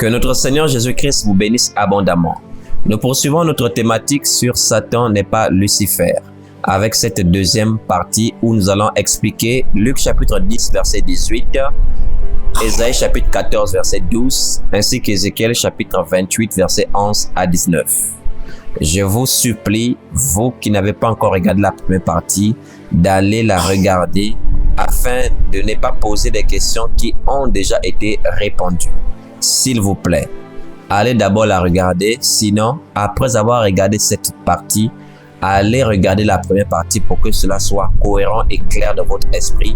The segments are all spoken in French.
Que notre Seigneur Jésus-Christ vous bénisse abondamment. Nous poursuivons notre thématique sur Satan n'est pas Lucifer, avec cette deuxième partie où nous allons expliquer Luc chapitre 10 verset 18, Ésaïe chapitre 14 verset 12, ainsi qu'Ézéchiel chapitre 28 verset 11 à 19. Je vous supplie, vous qui n'avez pas encore regardé la première partie, d'aller la regarder afin de ne pas poser des questions qui ont déjà été répondues. S'il vous plaît, allez d'abord la regarder. Sinon, après avoir regardé cette partie, allez regarder la première partie pour que cela soit cohérent et clair dans votre esprit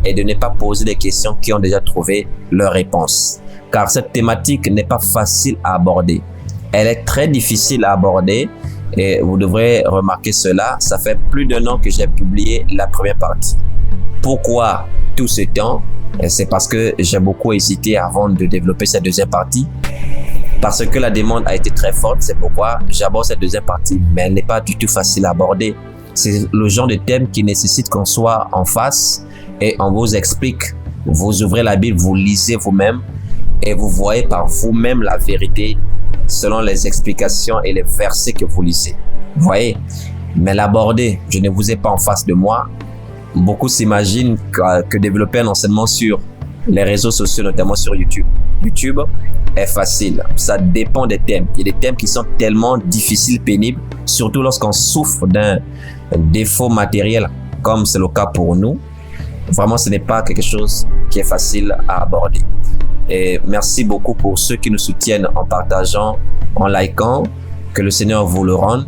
et de ne pas poser des questions qui ont déjà trouvé leur réponse. Car cette thématique n'est pas facile à aborder. Elle est très difficile à aborder et vous devrez remarquer cela. Ça fait plus d'un an que j'ai publié la première partie. Pourquoi tout ce temps? C'est parce que j'ai beaucoup hésité avant de développer cette deuxième partie. Parce que la demande a été très forte, c'est pourquoi j'aborde cette deuxième partie. Mais elle n'est pas du tout facile à aborder. C'est le genre de thème qui nécessite qu'on soit en face et on vous explique. Vous ouvrez la Bible, vous lisez vous-même et vous voyez par vous-même la vérité selon les explications et les versets que vous lisez. Vous voyez? Mais l'aborder, je ne vous ai pas en face de moi. Beaucoup s'imaginent que développer un enseignement sur les réseaux sociaux, notamment sur YouTube. YouTube est facile. Ça dépend des thèmes. Il y a des thèmes qui sont tellement difficiles, pénibles, surtout lorsqu'on souffre d'un défaut matériel, comme c'est le cas pour nous. Vraiment, ce n'est pas quelque chose qui est facile à aborder. Et merci beaucoup pour ceux qui nous soutiennent en partageant, en likant. Que le Seigneur vous le rende.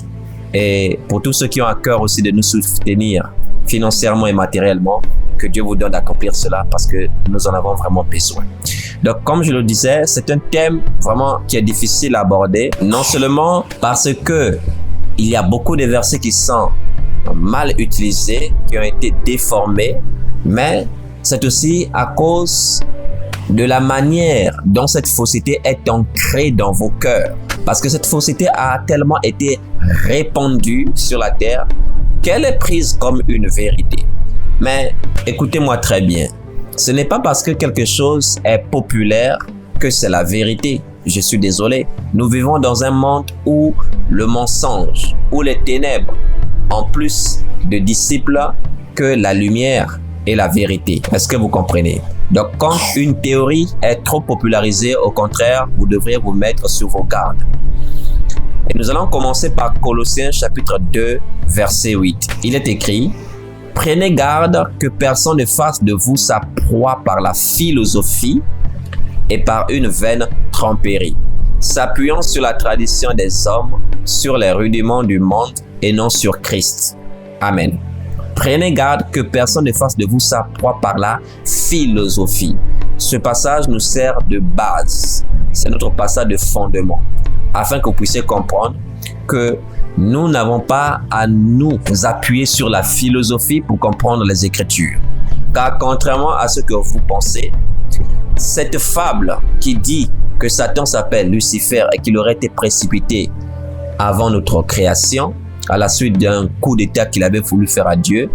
Et pour tous ceux qui ont à cœur aussi de nous soutenir financièrement et matériellement, que Dieu vous donne d'accomplir cela parce que nous en avons vraiment besoin. Donc, comme je le disais, c'est un thème vraiment qui est difficile à aborder, non seulement parce que il y a beaucoup de versets qui sont mal utilisés, qui ont été déformés, mais c'est aussi à cause de la manière dont cette fausseté est ancrée dans vos cœurs. Parce que cette fausseté a tellement été répandue sur la terre qu'elle est prise comme une vérité. Mais écoutez-moi très bien, ce n'est pas parce que quelque chose est populaire que c'est la vérité. Je suis désolé. Nous vivons dans un monde où le mensonge, où les ténèbres ont plus de disciples que la lumière et la vérité. Est-ce que vous comprenez? Donc, quand une théorie est trop popularisée, au contraire, vous devrez vous mettre sur vos gardes. Et nous allons commencer par Colossiens chapitre 2, verset 8. Il est écrit: « Prenez garde que personne ne fasse de vous sa proie par la philosophie et par une vaine tromperie, s'appuyant sur la tradition des hommes, sur les rudiments du monde et non sur Christ. » Amen. Prenez garde que personne ne fasse de vous sa proie par la philosophie. Ce passage nous sert de base. C'est notre passage de fondement, afin que vous puissiez comprendre que nous n'avons pas à nous appuyer sur la philosophie pour comprendre les Écritures. Car contrairement à ce que vous pensez, cette fable qui dit que Satan s'appelle Lucifer et qu'il aurait été précipité avant notre création, à la suite d'un coup d'état qu'il avait voulu faire à Dieu,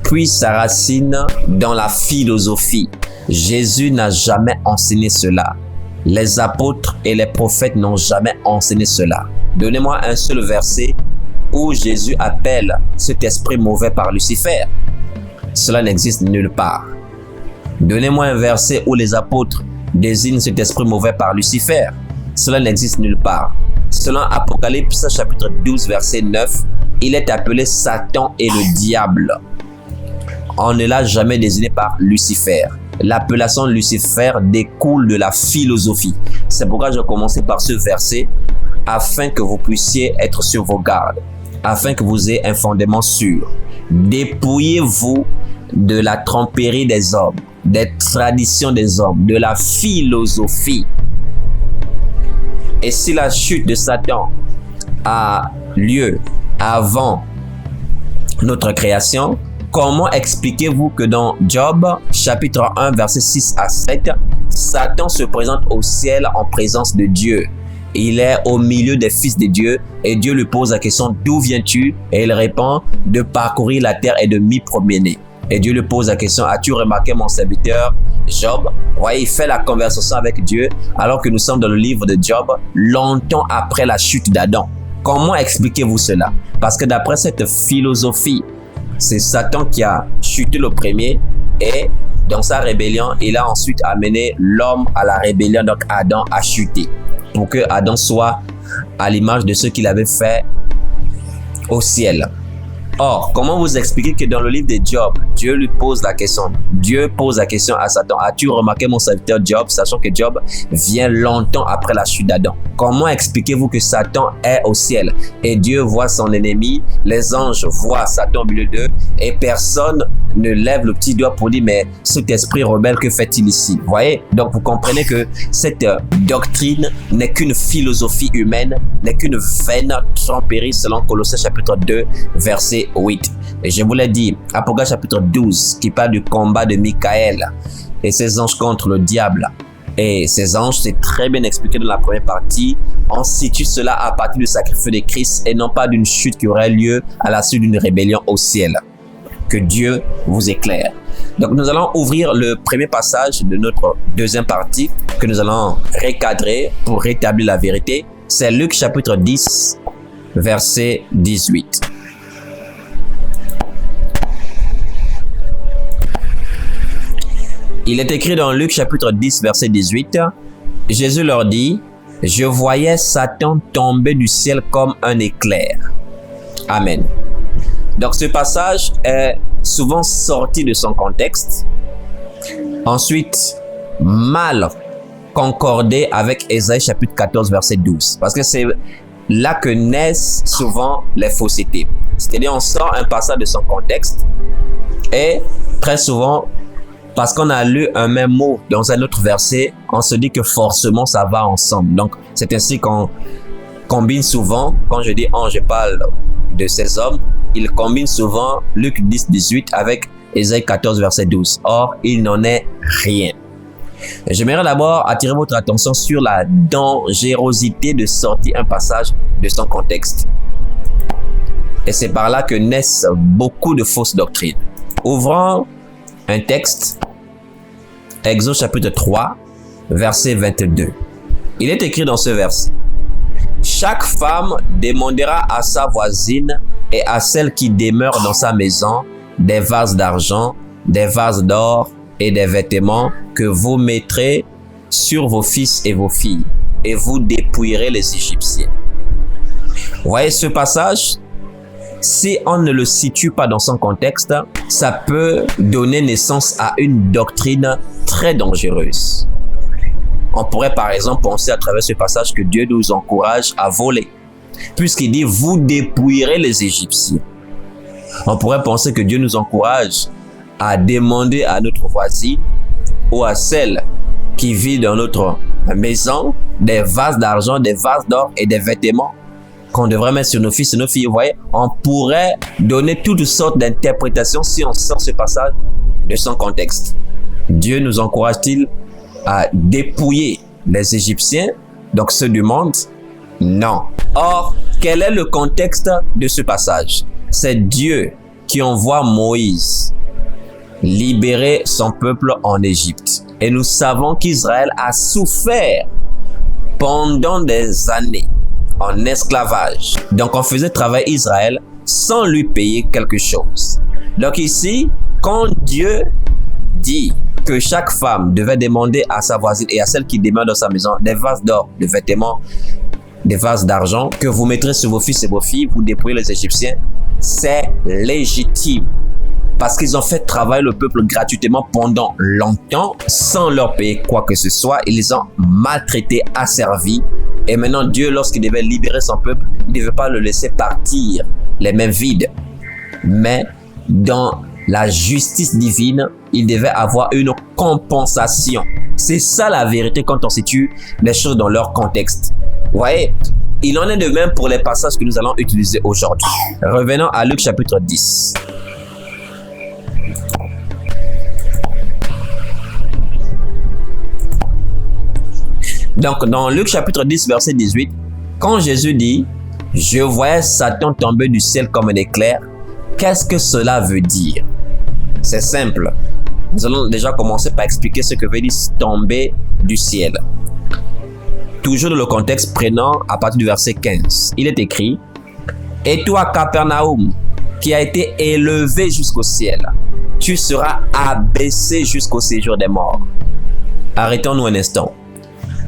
puis sa racine dans la philosophie. Jésus n'a jamais enseigné cela. Les apôtres et les prophètes n'ont jamais enseigné cela. Donnez-moi un seul verset où Jésus appelle cet esprit mauvais par Lucifer. Cela n'existe nulle part. Donnez-moi un verset où les apôtres désignent cet esprit mauvais par Lucifer. Cela n'existe nulle part. Selon Apocalypse chapitre 12 verset 9, il est appelé Satan et le diable. On ne l'a jamais désigné par Lucifer. L'appellation Lucifer découle de la philosophie. C'est pourquoi je commençais par ce verset afin que vous puissiez être sur vos gardes, afin que vous ayez un fondement sûr. Dépouillez-vous de la tromperie des hommes, des traditions des hommes, de la philosophie. Et si la chute de Satan a lieu avant notre création, comment expliquez-vous que dans Job, chapitre 1, versets 6 à 7, Satan se présente au ciel en présence de Dieu? Il est au milieu des fils de Dieu et Dieu lui pose la question: d'où viens-tu? Et il répond: de parcourir la terre et de m'y promener. Et Dieu lui pose la question, as-tu remarqué mon serviteur Job? Vous voyez, il fait la conversation avec Dieu alors que nous sommes dans le livre de Job, longtemps après la chute d'Adam. Comment expliquez-vous cela? Parce que d'après cette philosophie, c'est Satan qui a chuté le premier et dans sa rébellion, il a ensuite amené l'homme à la rébellion, donc Adam a chuté pour que Adam soit à l'image de ce qu'il avait fait au ciel. Or, comment vous expliquez que dans le livre de Job, Dieu lui pose la question, Dieu pose la question à Satan, as-tu remarqué mon serviteur Job, sachant que Job vient longtemps après la chute d'Adam? Comment expliquez-vous que Satan est au ciel et Dieu voit son ennemi, les anges voient Satan au milieu d'eux et personne ne lève le petit doigt pour dire, mais cet esprit rebelle, que fait-il ici? Vous voyez? Donc vous comprenez que cette doctrine n'est qu'une philosophie humaine, n'est qu'une vaine tromperie selon Colossiens chapitre 2, verset 8. Et je vous l'ai dit, Apocalypse chapitre 12, qui parle du combat de Michael et ses anges contre le diable. Et ces anges, c'est très bien expliqué dans la première partie. On situe cela à partir du sacrifice de Christ et non pas d'une chute qui aurait lieu à la suite d'une rébellion au ciel. Que Dieu vous éclaire. Donc nous allons ouvrir le premier passage de notre deuxième partie que nous allons recadrer pour rétablir la vérité. C'est Luc chapitre 10, verset 18. Il est écrit dans Luc chapitre 10, verset 18, Jésus leur dit, « Je voyais Satan tomber du ciel comme un éclair. » Amen. Donc ce passage est souvent sorti de son contexte. Ensuite, mal concordé avec Ésaïe chapitre 14, verset 12. Parce que c'est là que naissent souvent les faussetés. C'est-à-dire on sort un passage de son contexte et très souvent, parce qu'on a lu un même mot dans un autre verset, on se dit que forcément ça va ensemble. Donc c'est ainsi qu'on combine souvent, quand je dis on, je parle de ces hommes, ils combinent souvent Luc 10, 18 avec Ésaïe 14, verset 12. Or, il n'en est rien. J'aimerais d'abord attirer votre attention sur la dangerosité de sortir un passage de son contexte. Et c'est par là que naissent beaucoup de fausses doctrines. Ouvrons un texte, Exode chapitre 3, verset 22. Il est écrit dans ce verset, « Chaque femme demandera à sa voisine et à celle qui demeure dans sa maison des vases d'argent, des vases d'or et des vêtements que vous mettrez sur vos fils et vos filles, et vous dépouillerez les Égyptiens. » Vous voyez ce passage? Si on ne le situe pas dans son contexte, ça peut donner naissance à une doctrine très dangereuse. On pourrait par exemple penser à travers ce passage que Dieu nous encourage à voler, puisqu'il dit « vous dépouillerez les Égyptiens ». On pourrait penser que Dieu nous encourage à demander à notre voisine ou à celle qui vit dans notre maison des vases d'argent, des vases d'or et des vêtements qu'on devrait mettre sur nos fils et nos filles. Vous voyez, on pourrait donner toutes sortes d'interprétations si on sort ce passage de son contexte. Dieu nous encourage-t-il à dépouiller les Égyptiens, donc ceux du monde? Non. Or, quel est le contexte de ce passage? C'est Dieu qui envoie Moïse libérer son peuple en Égypte. Et nous savons qu'Israël a souffert pendant des années en esclavage. Donc on faisait travailler Israël sans lui payer quelque chose. Donc ici, quand Dieu dit que chaque femme devait demander à sa voisine et à celle qui demeure dans sa maison des vases d'or, des vêtements, des vases d'argent que vous mettrez sur vos fils et vos filles, vous dépouillez les Égyptiens, c'est légitime. Parce qu'ils ont fait travailler le peuple gratuitement pendant longtemps, sans leur payer quoi que ce soit. Ils les ont maltraités, asservis. Et maintenant, Dieu, lorsqu'il devait libérer son peuple, il ne devait pas le laisser partir les mains vides. Mais dans la justice divine, il devait avoir une compensation. C'est ça la vérité quand on situe les choses dans leur contexte. Vous voyez, il en est de même pour les passages que nous allons utiliser aujourd'hui. Revenons à Luc chapitre 10. Donc, dans Luc chapitre 10, verset 18, quand Jésus dit « Je voyais Satan tomber du ciel comme un éclair », qu'est-ce que cela veut dire? C'est simple. Nous allons déjà commencer par expliquer ce que veut dire tomber du ciel. Toujours dans le contexte prenant à partir du verset 15. Il est écrit: Et toi, Capernaum, qui a été élevé jusqu'au ciel, tu seras abaissé jusqu'au séjour des morts. Arrêtons-nous un instant.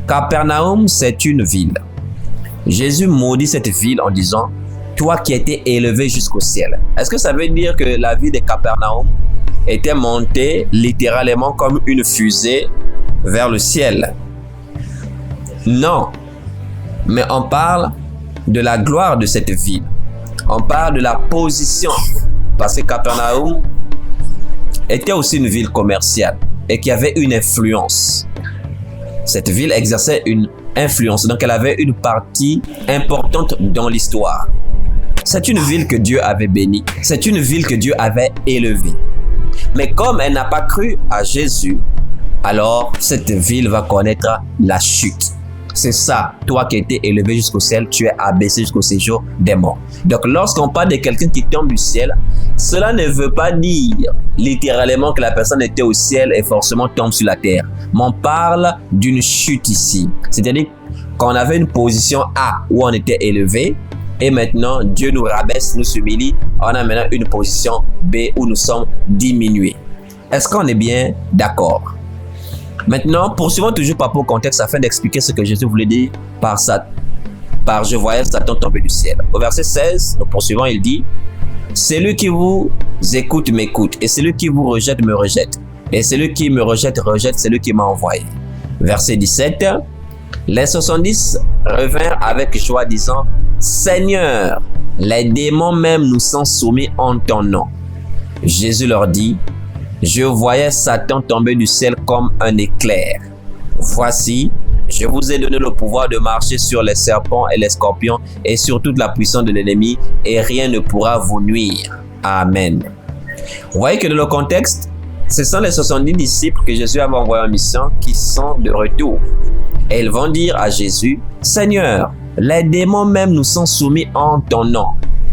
Capernaum, c'est une ville. Jésus maudit cette ville en disant: Toi qui as été élevé jusqu'au ciel. Est-ce que ça veut dire que la ville de Capernaum était montée littéralement comme une fusée vers le ciel? Non. Mais on parle de la gloire de cette ville. On parle de la position. Parce que Capernaum était aussi une ville commerciale et qui avait une influence. Cette ville exerçait une influence, donc elle avait une partie importante dans l'histoire. C'est une ville que Dieu avait bénie, c'est une ville que Dieu avait élevée. Mais comme elle n'a pas cru à Jésus, alors cette ville va connaître la chute. C'est ça, toi qui as été élevé jusqu'au ciel, tu es abaissé jusqu'au séjour des morts. Donc lorsqu'on parle de quelqu'un qui tombe du ciel, cela ne veut pas dire littéralement que la personne était au ciel et forcément tombe sur la terre. Mais on parle d'une chute ici. C'est-à-dire qu'on avait une position A où on était élevé et maintenant Dieu nous rabaisse, nous humilie. On a maintenant une position B où nous sommes diminués. Est-ce qu'on est bien d'accord? Maintenant, poursuivons toujours par rapport au contexte afin d'expliquer ce que Jésus voulait dire par je voyais Satan tomber du ciel. Au verset 16, nous poursuivons, il dit: Celui qui vous écoute m'écoute, et celui qui vous rejette me rejette, et celui qui me rejette rejette celui qui m'a envoyé. Verset 17, les 70 revinrent avec joie disant: Seigneur, les démons même nous sont soumis en ton nom. Jésus leur dit: Je voyais Satan tomber du ciel comme un éclair. Voici, je vous ai donné le pouvoir de marcher sur les serpents et les scorpions et sur toute la puissance de l'ennemi, et rien ne pourra vous nuire. Amen. Vous voyez que dans le contexte, ce sont les 70 disciples que Jésus avait envoyés en mission qui sont de retour. Et ils vont dire à Jésus: Seigneur, les démons même nous sont soumis en ton nom.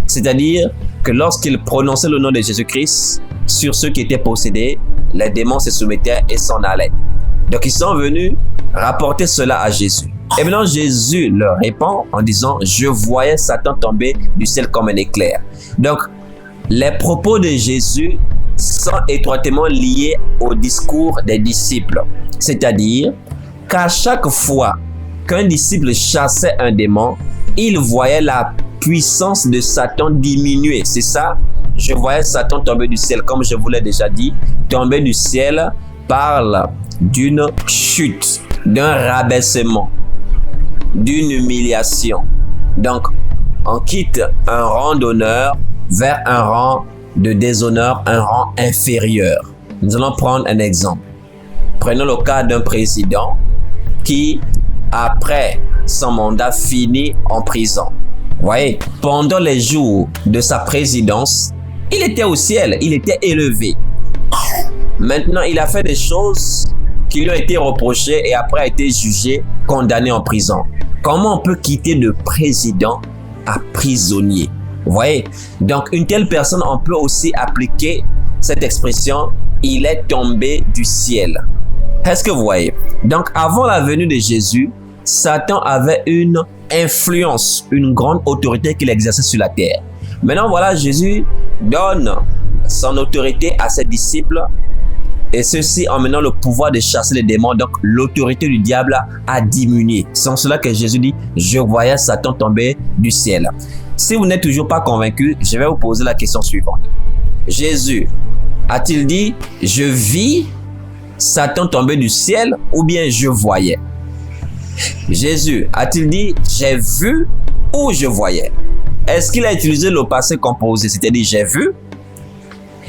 C'est-à-dire que lorsqu'ils prononçaient le nom de Jésus-Christ sur ceux qui étaient possédés, les démons se soumettaient et s'en allaient. Donc ils sont venus rapporter cela à Jésus. Et maintenant Jésus leur répond en disant: Je voyais Satan tomber du ciel comme un éclair. Donc les propos de Jésus sont étroitement liés au discours des disciples. C'est-à-dire qu'à chaque fois qu'un disciple chassait un démon, il voyait la puissance de Satan diminuer. C'est ça. Je voyais Satan tomber du ciel, comme je vous l'ai déjà dit. Tomber du ciel parle d'une chute, d'un rabaissement, d'une humiliation. Donc, on quitte un rang d'honneur vers un rang de déshonneur, un rang inférieur. Nous allons prendre un exemple. Prenons le cas d'un président qui, après son mandat, finit en prison. Vous voyez, pendant les jours de sa présidence, il était au ciel, il était élevé. Maintenant, il a fait des choses qui lui ont été reprochées et après a été jugé, condamné en prison. Comment on peut quitter de président à prisonnier? Vous voyez? Donc, une telle personne, on peut aussi appliquer cette expression: il est tombé du ciel. Est-ce que vous voyez? Donc, avant la venue de Jésus, Satan avait une influence, une grande autorité qu'il exerçait sur la terre. Maintenant, voilà, Jésus donne son autorité à ses disciples, et ceci en menant le pouvoir de chasser les démons. Donc, l'autorité du diable a diminué. C'est en cela que Jésus dit: Je voyais Satan tomber du ciel. Si vous n'êtes toujours pas convaincu, je vais vous poser la question suivante. Jésus a-t-il dit: Je vis Satan tomber du ciel, ou bien je voyais? Jésus a-t-il dit: J'ai vu ou je voyais? Est-ce qu'il a utilisé le passé composé, c'est-à-dire j'ai vu?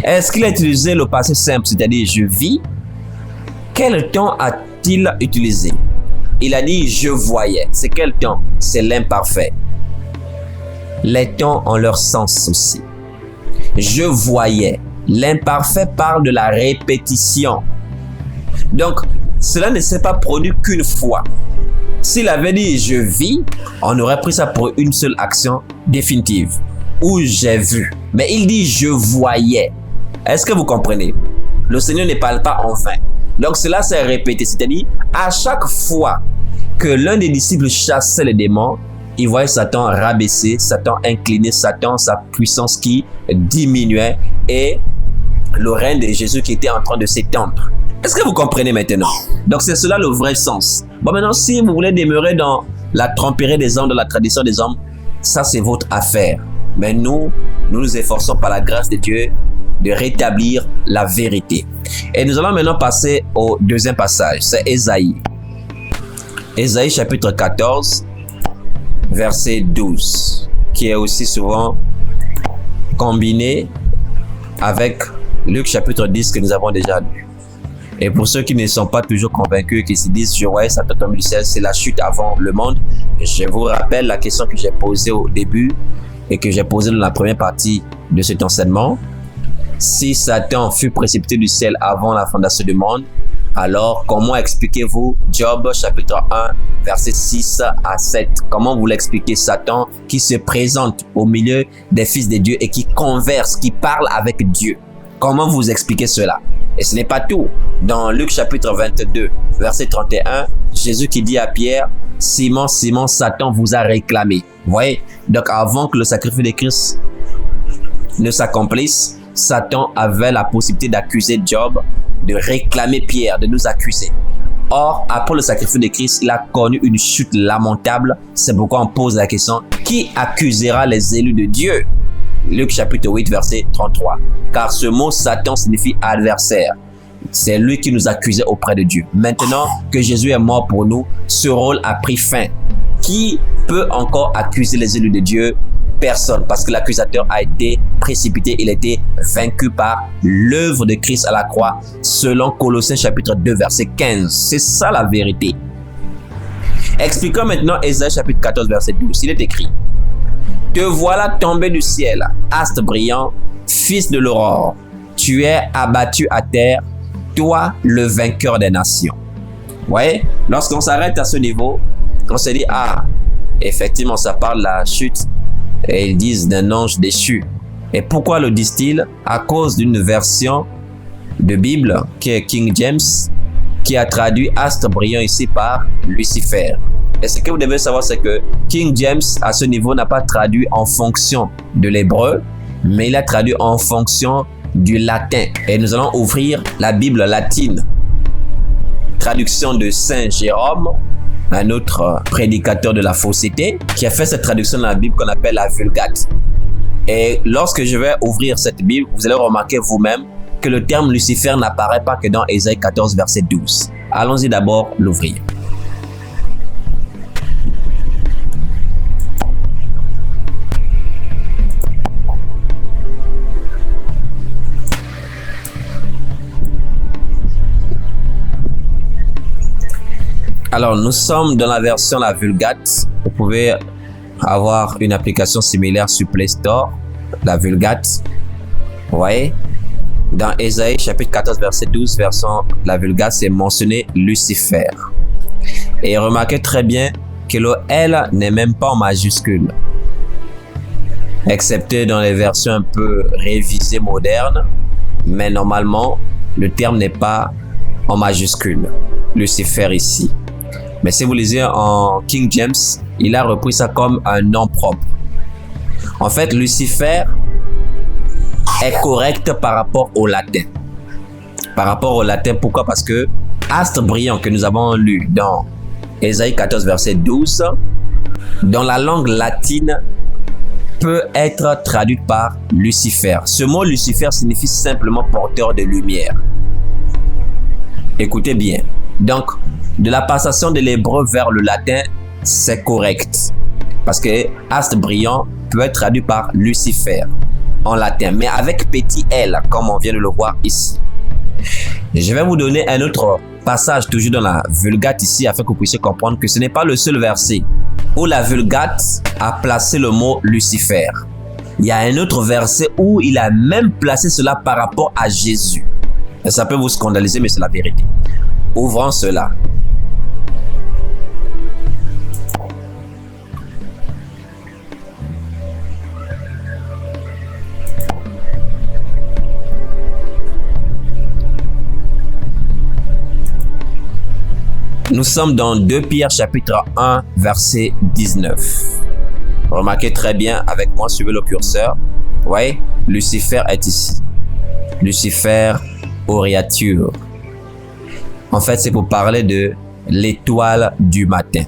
Est-ce qu'il a utilisé le passé simple, c'est-à-dire je vis? Quel temps a-t-il utilisé? Il a dit: Je voyais. C'est quel temps? C'est l'imparfait. Les temps ont leur sens aussi. Je voyais. L'imparfait parle de la répétition. Donc, cela ne s'est pas produit qu'une fois. S'il avait dit: Je vis, on aurait pris ça pour une seule action définitive. Ou j'ai vu. Mais il dit: Je voyais. Est-ce que vous comprenez? Le Seigneur ne parle pas en vain. Donc cela s'est répété, c'est-à-dire à chaque fois que l'un des disciples chassait les démons, il voyait Satan rabaisser, Satan incliner, Satan, sa puissance qui diminuait et le règne de Jésus qui était en train de s'étendre. Est-ce que vous comprenez maintenant? Donc c'est cela le vrai sens. Bon, maintenant, si vous voulez demeurer dans la tromperie des hommes, dans la tradition des hommes, ça c'est votre affaire. Mais nous nous efforçons par la grâce de Dieu de rétablir la vérité. Et nous allons maintenant passer au deuxième passage, c'est Ésaïe. Ésaïe chapitre 14, verset 12, qui est aussi souvent combiné avec Luc chapitre 10 que nous avons déjà lu. Et pour ceux qui ne sont pas toujours convaincus, qui se disent « Je voyais Satan tomber du ciel, c'est la chute avant le monde », je vous rappelle la question que j'ai posée au début et que j'ai posée dans la première partie de cet enseignement. Si Satan fut précipité du ciel avant la fondation du monde, alors comment expliquez-vous Job chapitre 1, verset 6 à 7? Comment vous l'expliquez Satan qui se présente au milieu des fils de Dieu et qui converse, qui parle avec Dieu? Comment vous expliquez cela? Et ce n'est pas tout. Dans Luc chapitre 22, verset 31, Jésus qui dit à Pierre, « Simon, Simon, Satan vous a réclamé. » Vous voyez? Donc avant que le sacrifice de Christ ne s'accomplisse, Satan avait la possibilité d'accuser Job, de réclamer Pierre, de nous accuser. Or, après le sacrifice de Christ, il a connu une chute lamentable. C'est pourquoi on pose la question, qui accusera les élus de Dieu? Luc chapitre 8, verset 33. Car ce mot Satan signifie adversaire. C'est lui qui nous accusait auprès de Dieu. Maintenant que Jésus est mort pour nous, ce rôle a pris fin. Qui peut encore accuser les élus de Dieu? Personne, parce que l'accusateur a été précipité, il a été vaincu par l'œuvre de Christ à la croix, selon Colossiens chapitre 2, verset 15. C'est ça la vérité. Expliquons maintenant Ésaïe chapitre 14, verset 12. Il est écrit: « Te voilà tombé du ciel, astre brillant, fils de l'aurore. Tu es abattu à terre, toi le vainqueur des nations. » Vous voyez, lorsqu'on s'arrête à ce niveau, on se dit, ah, effectivement, ça parle de la chute. Et ils disent d'un ange déchu. Et pourquoi le disent-ils? À cause d'une version de Bible qui est King James, qui a traduit astre brillant ici par Lucifer. Et ce que vous devez savoir, c'est que King James, à ce niveau, n'a pas traduit en fonction de l'hébreu, mais il a traduit en fonction du latin. Et nous allons ouvrir la Bible latine, traduction de Saint Jérôme, un autre prédicateur de la fausseté, qui a fait cette traduction dans la Bible qu'on appelle la Vulgate. Et lorsque je vais ouvrir cette Bible, vous allez remarquer vous-même que le terme Lucifer n'apparaît pas que dans Ésaïe 14, verset 12. Allons-y d'abord l'ouvrir. Alors, nous sommes dans la version la Vulgate. Vous pouvez avoir une application similaire sur Play Store, la Vulgate. Vous voyez, dans Ésaïe chapitre 14, verset 12, version la Vulgate, c'est mentionné Lucifer. Et remarquez très bien que le L n'est même pas en majuscule, excepté dans les versions un peu révisées modernes. Mais normalement, le terme n'est pas en majuscule, Lucifer ici. Mais si vous lisez en King James, il a repris ça comme un nom propre. En fait, Lucifer est correct par rapport au latin. Par rapport au latin, pourquoi? Parce que astre brillant que nous avons lu dans Ésaïe 14, verset 12, dans la langue latine, peut être traduit par Lucifer. Ce mot Lucifer signifie simplement porteur de lumière. Écoutez bien. Donc, de la passation de l'hébreu vers le latin, c'est correct. Parce que astre brillant peut être traduit par Lucifer en latin, mais avec petit l, comme on vient de le voir ici. Je vais vous donner un autre passage, toujours dans la Vulgate ici, afin que vous puissiez comprendre que ce n'est pas le seul verset où la Vulgate a placé le mot Lucifer. Il y a un autre verset où il a même placé cela par rapport à Jésus. Et ça peut vous scandaliser, mais c'est la vérité. Ouvrons cela. Nous sommes dans 2 Pierre chapitre 1 verset 19. Remarquez très bien avec moi, suivez le curseur. Vous voyez, Lucifer est ici. Lucifer Auriature. En fait, c'est pour parler de l'étoile du matin.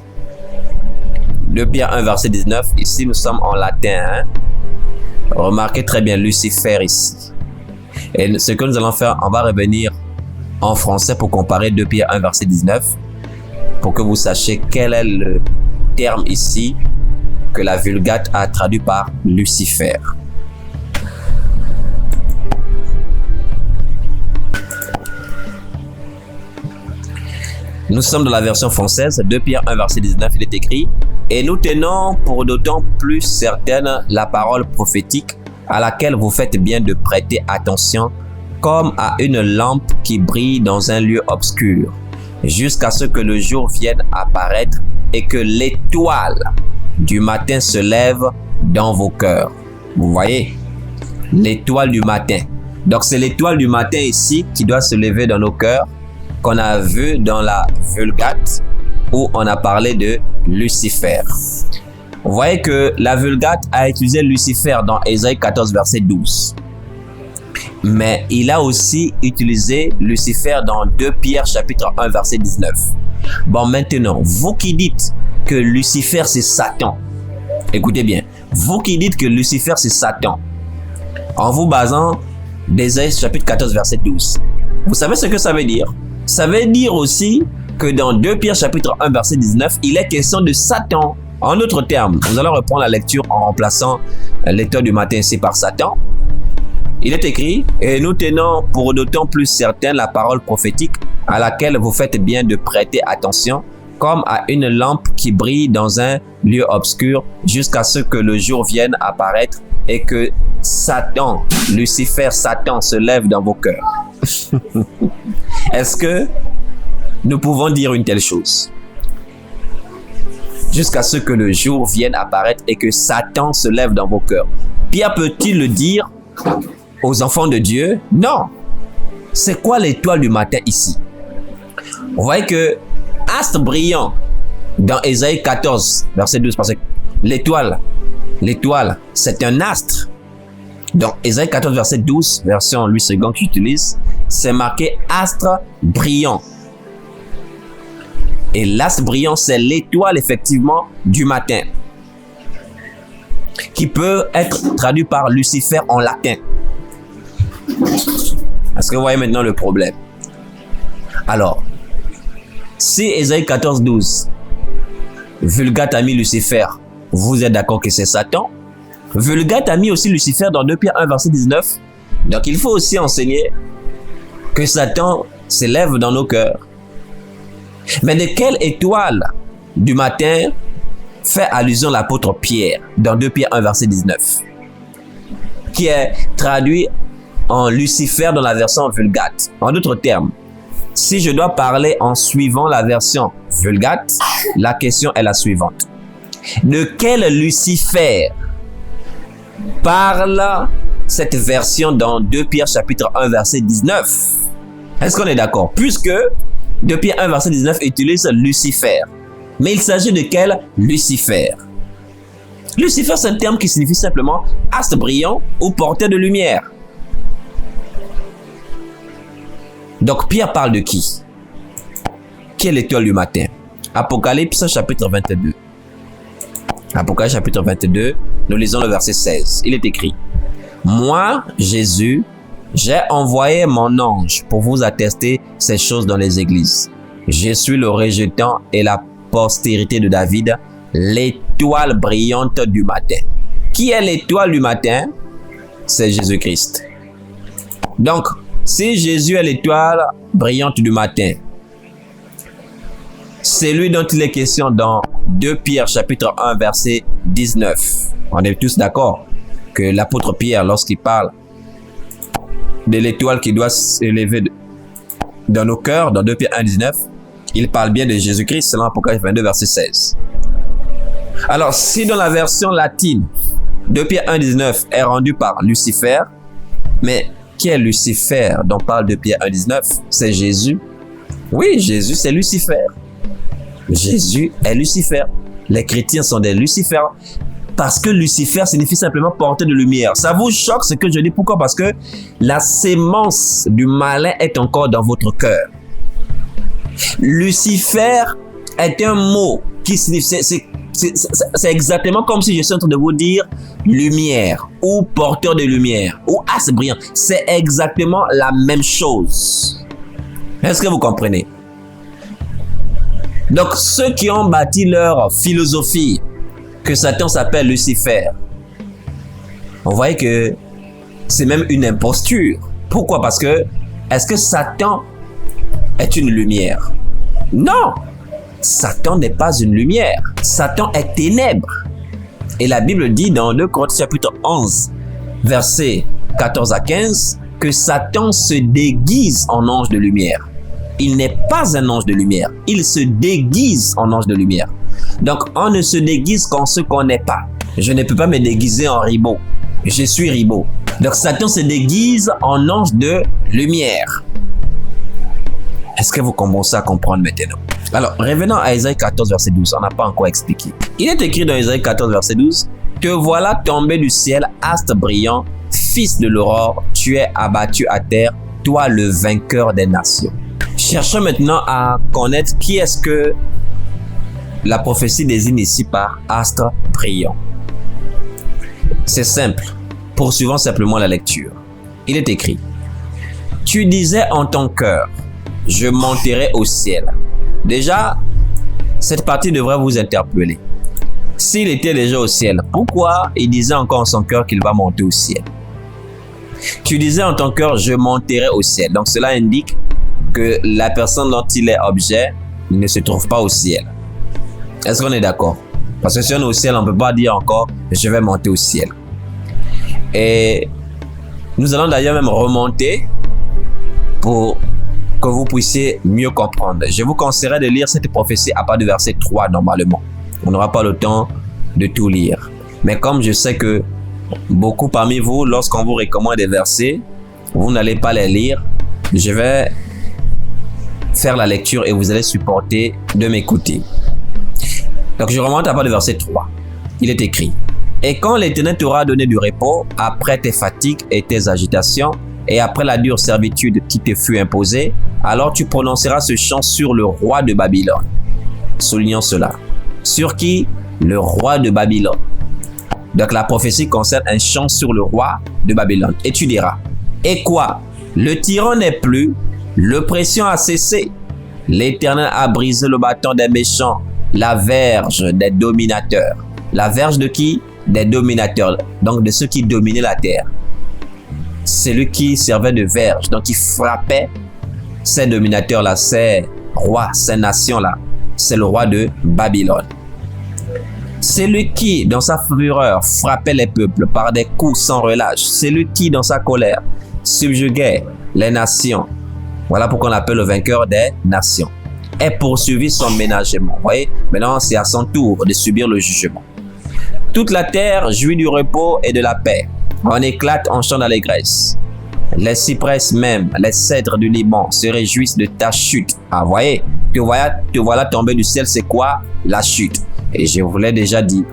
2 Pierre 1 verset 19. Ici, nous sommes en latin. Remarquez très bien Lucifer ici. Et ce que nous allons faire, on va revenir en français pour comparer 2 Pierre 1 verset 19. Pour que vous sachiez quel est le terme ici que la Vulgate a traduit par Lucifer. Nous sommes dans la version française, 2 Pierre 1 verset 19, il est écrit « Et nous tenons pour d'autant plus certaine la parole prophétique à laquelle vous faites bien de prêter attention comme à une lampe qui brille dans un lieu obscur, jusqu'à ce que le jour vienne apparaître et que l'étoile du matin se lève dans vos cœurs. » Vous voyez, l'étoile du matin. Donc c'est l'étoile du matin ici qui doit se lever dans nos cœurs, qu'on a vu dans la Vulgate où on a parlé de Lucifer. Vous voyez que la Vulgate a utilisé Lucifer dans Ésaïe 14 verset 12. Mais il a aussi utilisé Lucifer dans 2 Pierre chapitre 1 verset 19. Bon, maintenant, vous qui dites que Lucifer c'est Satan, écoutez bien, vous qui dites que Lucifer c'est Satan, en vous basant d'Ésaïe chapitre 14 verset 12, vous savez ce que ça veut dire? Ça veut dire aussi que dans 2 Pierre chapitre 1 verset 19, il est question de Satan. En d'autres termes, nous allons reprendre la lecture en remplaçant l'étoile du matin ici par Satan. Il est écrit « Et nous tenons pour d'autant plus certaine la parole prophétique à laquelle vous faites bien de prêter attention, comme à une lampe qui brille dans un lieu obscur, jusqu'à ce que le jour vienne apparaître et que Satan, Lucifer, Satan se lève dans vos cœurs. » Est-ce que nous pouvons dire une telle chose? Jusqu'à ce que le jour vienne apparaître et que Satan se lève dans vos cœurs. Pierre peut-il le dire aux enfants de Dieu? Non. C'est quoi l'étoile du matin ici? Vous voyez que astre brillant dans Ésaïe 14, verset 12, parce que l'étoile, c'est un astre. Dans Ésaïe 14, verset 12, version Louis II que j'utilise, c'est marqué astre brillant. Et l'astre brillant, c'est l'étoile effectivement du matin, qui peut être traduit par Lucifer en latin. Est-ce que vous voyez maintenant le problème? Alors, si Ésaïe 14, 12, Vulgate a mis Lucifer, vous êtes d'accord que c'est Satan? Vulgate a mis aussi Lucifer dans 2 Pierre 1 verset 19. Donc il faut aussi enseigner que Satan s'élève dans nos cœurs. Mais de quelle étoile du matin fait allusion l'apôtre Pierre dans 2 Pierre 1 verset 19, qui est traduit en Lucifer dans la version Vulgate? En d'autres termes, si je dois parler en suivant la version Vulgate, la question est la suivante. De quel Lucifer parle cette version dans 2 Pierre chapitre 1 verset 19? Est-ce qu'on est d'accord? Puisque 2 Pierre 1 verset 19 utilise Lucifer. Mais il s'agit de quel Lucifer? Lucifer, c'est un terme qui signifie simplement astre brillant ou porteur de lumière. Donc Pierre parle de qui? Qui est l'étoile du matin? Apocalypse chapitre 22. Apocalypse chapitre 22, nous lisons le verset 16. Il est écrit: Moi, Jésus, j'ai envoyé mon ange pour vous attester ces choses dans les églises. Je suis le rejetant et la postérité de David, l'étoile brillante du matin. Qui est l'étoile du matin? C'est Jésus-Christ. Donc, si Jésus est l'étoile brillante du matin, c'est lui dont il est question dans 2 Pierre chapitre 1 verset 19. On est tous d'accord que l'apôtre Pierre, lorsqu'il parle de l'étoile qui doit s'élever dans nos cœurs, dans 2 Pierre 1 19, il parle bien de Jésus-Christ selon Apocalypse 22 verset 16. Alors, si dans la version latine, 2 Pierre 1 19 est rendu par Lucifer, mais qui est Lucifer dont parle 2 Pierre 1 19? C'est Jésus. Oui, Jésus, c'est Lucifer. Jésus est Lucifer. Les chrétiens sont des Lucifères. Parce que Lucifer signifie simplement porter de lumière. Ça vous choque ce que je dis? Pourquoi? Parce que la sémence du malin est encore dans votre cœur. Lucifer est un mot qui signifie... C'est exactement comme si je suis en train de vous dire lumière ou porteur de lumière ou astre brillant. C'est exactement la même chose. Est-ce que vous comprenez? Donc, ceux qui ont bâti leur philosophie que Satan s'appelle Lucifer, on voit que c'est même une imposture. Pourquoi? Parce que, est-ce que Satan est une lumière? Non! Satan n'est pas une lumière. Satan est ténèbres. Et la Bible dit dans 2 Corinthiens chapitre 11, versets 14 à 15, que Satan se déguise en ange de lumière. Il n'est pas un ange de lumière. Il se déguise en ange de lumière. Donc, on ne se déguise qu'en ce qu'on n'est pas. Je ne peux pas me déguiser en Ribot. Je suis Ribot. Donc, Satan se déguise en ange de lumière. Est-ce que vous commencez à comprendre maintenant? Alors, revenons à Ésaïe 14, verset 12. On n'a pas encore expliqué. Il est écrit dans Ésaïe 14, verset 12, « Te voilà tombé du ciel, astre brillant, fils de l'aurore, tu es abattu à terre, toi le vainqueur des nations. » Cherchons maintenant à connaître qui est-ce que la prophétie désigne ici par astre brillant. C'est simple. Poursuivons simplement la lecture. Il est écrit, « Tu disais en ton cœur, je monterai au ciel. » Déjà, cette partie devrait vous interpeller. S'il était déjà au ciel, pourquoi il disait encore en son cœur qu'il va monter au ciel? Tu disais en ton cœur, je monterai au ciel. Donc cela indique que la personne dont il est objet ne se trouve pas au ciel. Est-ce qu'on est d'accord? Parce que si on est au ciel, on ne peut pas dire encore, je vais monter au ciel. Et nous allons d'ailleurs même remonter pour que vous puissiez mieux comprendre. Je vous conseillerais de lire cette prophétie à partir du verset 3 normalement. On n'aura pas le temps de tout lire. Mais comme je sais que beaucoup parmi vous, lorsqu'on vous recommande des versets, vous n'allez pas les lire, je vais faire la lecture et vous allez supporter de m'écouter. Donc je remonte à partir du verset 3. Il est écrit, « Et quand l'Éternel t'aura donné du repos, après tes fatigues et tes agitations, et après la dure servitude qui te fut imposée, alors tu prononceras ce chant sur le roi de Babylone. » Soulignons cela. Sur qui? Le roi de Babylone. Donc la prophétie concerne un chant sur le roi de Babylone. Et tu diras, et quoi? Le tyran n'est plus, l'oppression a cessé. L'Éternel a brisé le bâton des méchants, la verge des dominateurs. La verge de qui? Des dominateurs, donc de ceux qui dominaient la terre. Celui qui servait de verge, donc qui frappait ces dominateurs-là, ces rois, ces nations-là. C'est le roi de Babylone. Celui qui, dans sa fureur, frappait les peuples par des coups sans relâche. Celui qui, dans sa colère, subjuguait les nations. Voilà pourquoi on l'appelle le vainqueur des nations. Est poursuivi son ménagement. Vous voyez, maintenant c'est à son tour de subir le jugement. Toute la terre jouit du repos et de la paix. On éclate en chant d'allégresse. Les cyprès même, les cèdres du Liban se réjouissent de ta chute. Ah, voyez, te voilà tomber du ciel, c'est quoi? La chute. Et je vous l'ai déjà dit,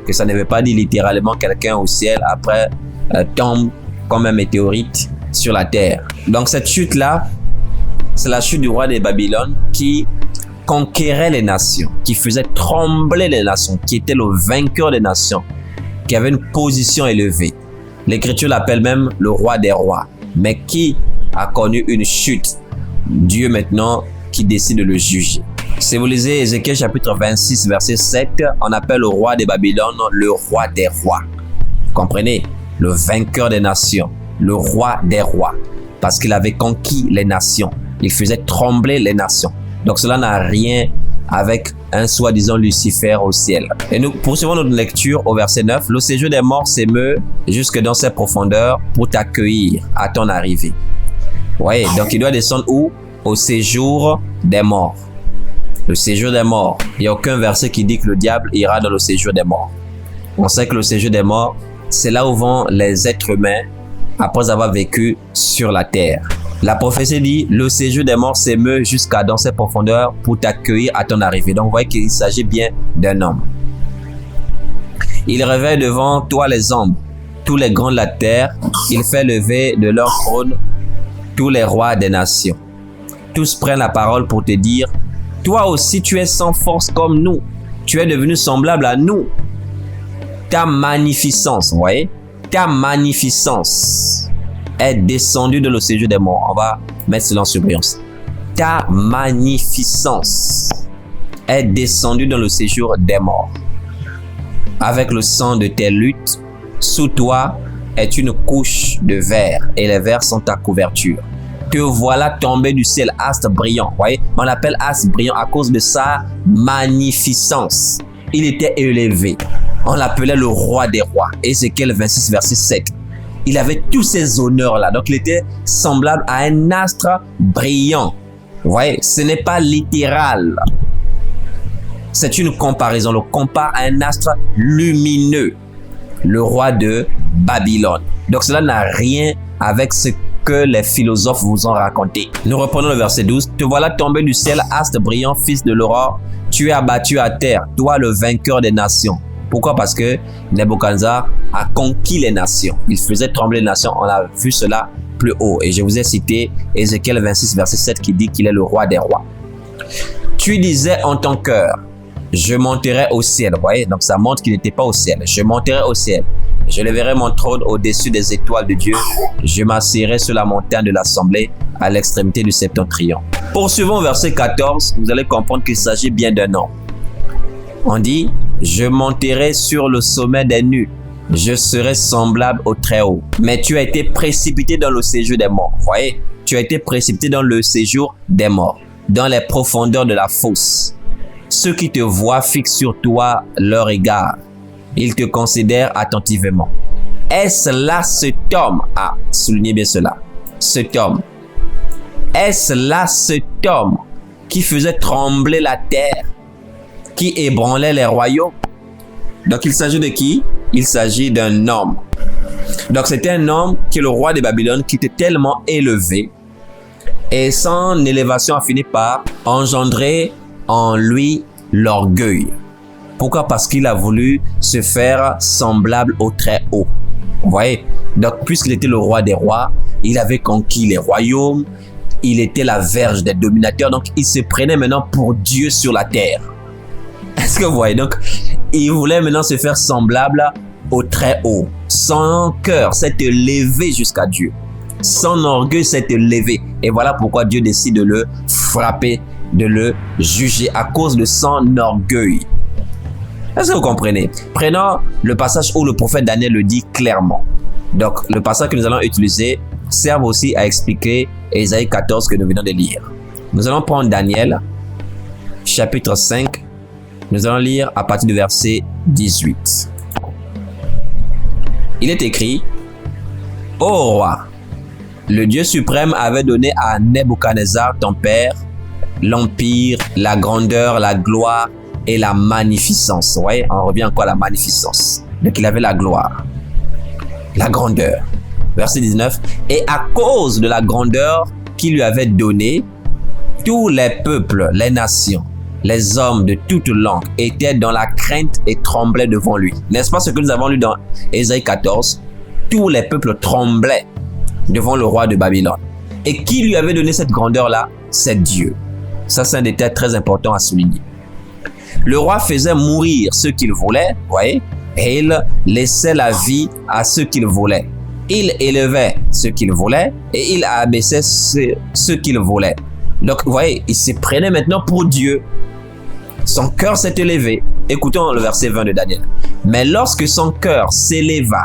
que ça ne veut pas dire littéralement quelqu'un au ciel après tombe comme un météorite sur la terre. Donc cette chute-là, c'est la chute du roi de Babylone qui conquérait les nations, qui faisait trembler les nations, qui était le vainqueur des nations, qui avait une position élevée. L'Écriture l'appelle même le roi des rois, mais qui a connu une chute. Dieu maintenant qui décide de le juger. Si vous lisez Ézéchiel chapitre 26 verset 7, on appelle le roi de Babylone le roi des rois. Vous comprenez? Le vainqueur des nations, le roi des rois, parce qu'il avait conquis les nations. Il faisait trembler les nations. Donc cela n'a rien avec un soi-disant Lucifer au ciel. Et nous poursuivons notre lecture au verset 9. Le séjour des morts s'émeut jusque dans ses profondeurs pour t'accueillir à ton arrivée. Oui, donc il doit descendre où? Au séjour des morts. Le séjour des morts. Il n'y a aucun verset qui dit que le diable ira dans le séjour des morts. On sait que le séjour des morts, c'est là où vont les êtres humains après avoir vécu sur la terre. La prophétie dit, le séjour des morts s'émeut jusqu'à dans ses profondeurs pour t'accueillir à ton arrivée. Donc, vous voyez qu'il s'agit bien d'un homme. Il réveille devant toi les ombres, tous les grands de la terre. Il fait lever de leur trône tous les rois des nations. Tous prennent la parole pour te dire, toi aussi tu es sans force comme nous. Tu es devenu semblable à nous. Ta magnificence, vous voyez, ta magnificence est descendue dans le séjour des morts. On va mettre cela en surbrillance. Ta magnificence est descendue dans le séjour des morts. Avec le sang de tes luttes, sous toi est une couche de verre et les vers sont ta couverture. Te voilà tombé du ciel, astre brillant. Vous voyez, on l'appelle astre brillant à cause de sa magnificence. Il était élevé. On l'appelait le roi des rois. Ézéchiel 26, verset 7. Il avait tous ces honneurs-là. Donc, il était semblable à un astre brillant. Vous voyez, ce n'est pas littéral. C'est une comparaison. On le compare à un astre lumineux. Le roi de Babylone. Donc, cela n'a rien avec ce que les philosophes vous ont raconté. Nous reprenons le verset 12. Te voilà tombé du ciel, astre brillant, fils de l'aurore. Tu es abattu à terre, toi le vainqueur des nations. Pourquoi? Parce que Nebuchadnezzar a conquis les nations. Il faisait trembler les nations. On a vu cela plus haut. Et je vous ai cité Ézéchiel 26, verset 7 qui dit qu'il est le roi des rois. Tu disais en ton cœur, je monterai au ciel. Vous voyez, donc ça montre qu'il n'était pas au ciel. Je monterai au ciel. Je lèverai mon trône au-dessus des étoiles de Dieu. Je m'assierai sur la montagne de l'assemblée à l'extrémité du septentrion. Poursuivons au verset 14. Vous allez comprendre qu'il s'agit bien d'un homme. On dit, je monterai sur le sommet des nues. Je serai semblable au Très-Haut. Mais tu as été précipité dans le séjour des morts. Vous voyez, tu as été précipité dans le séjour des morts, dans les profondeurs de la fosse. Ceux qui te voient fixent sur toi leur regard. Ils te considèrent attentivement. Est-ce là cet homme? Ah, soulignez bien cela. Cet homme. Est-ce là cet homme qui faisait trembler la terre, qui ébranlait les royaumes? Donc, il s'agit de qui? Il s'agit d'un homme. Donc, c'était un homme qui est le roi de Babylone, qui était tellement élevé. Et son élévation a fini par engendrer en lui l'orgueil. Pourquoi? Parce qu'il a voulu se faire semblable au Très-Haut. Vous voyez? Donc, puisqu'il était le roi des rois, il avait conquis les royaumes, il était la verge des dominateurs, donc il se prenait maintenant pour Dieu sur la terre. Est-ce que vous voyez? Donc, il voulait maintenant se faire semblable au Très-Haut. Son cœur s'est élevé jusqu'à Dieu. Son orgueil s'est élevé. Et voilà pourquoi Dieu décide de le frapper, de le juger à cause de son orgueil. Est-ce que vous comprenez? Prenons le passage où le prophète Daniel le dit clairement. Donc, le passage que nous allons utiliser sert aussi à expliquer Ésaïe 14 que nous venons de lire. Nous allons prendre Daniel, chapitre 5. Nous allons lire à partir du verset 18. Il est écrit, « Ô roi, le Dieu suprême avait donné à Nebuchadnezzar, ton père, l'empire, la grandeur, la gloire et la magnificence. » Vous voyez, on revient encore à la magnificence. Donc, il avait la gloire, la grandeur. Verset 19. « Et à cause de la grandeur qu'il lui avait donnée, tous les peuples, les nations, les hommes de toute langue étaient dans la crainte et tremblaient devant lui. » N'est-ce pas ce que nous avons lu dans Ésaïe 14? Tous les peuples tremblaient devant le roi de Babylone. Et qui lui avait donné cette grandeur-là? C'est Dieu. Ça, c'est un détail très important à souligner. Le roi faisait mourir ceux qu'il voulait, vous voyez, et il laissait la vie à ceux qu'il voulait. Il élevait ceux qu'il voulait et il abaissait ceux qu'il voulait. Donc, vous voyez, il se prenait maintenant pour Dieu. Son cœur s'est élevé. Écoutons le verset 20 de Daniel. « Mais lorsque son cœur s'éleva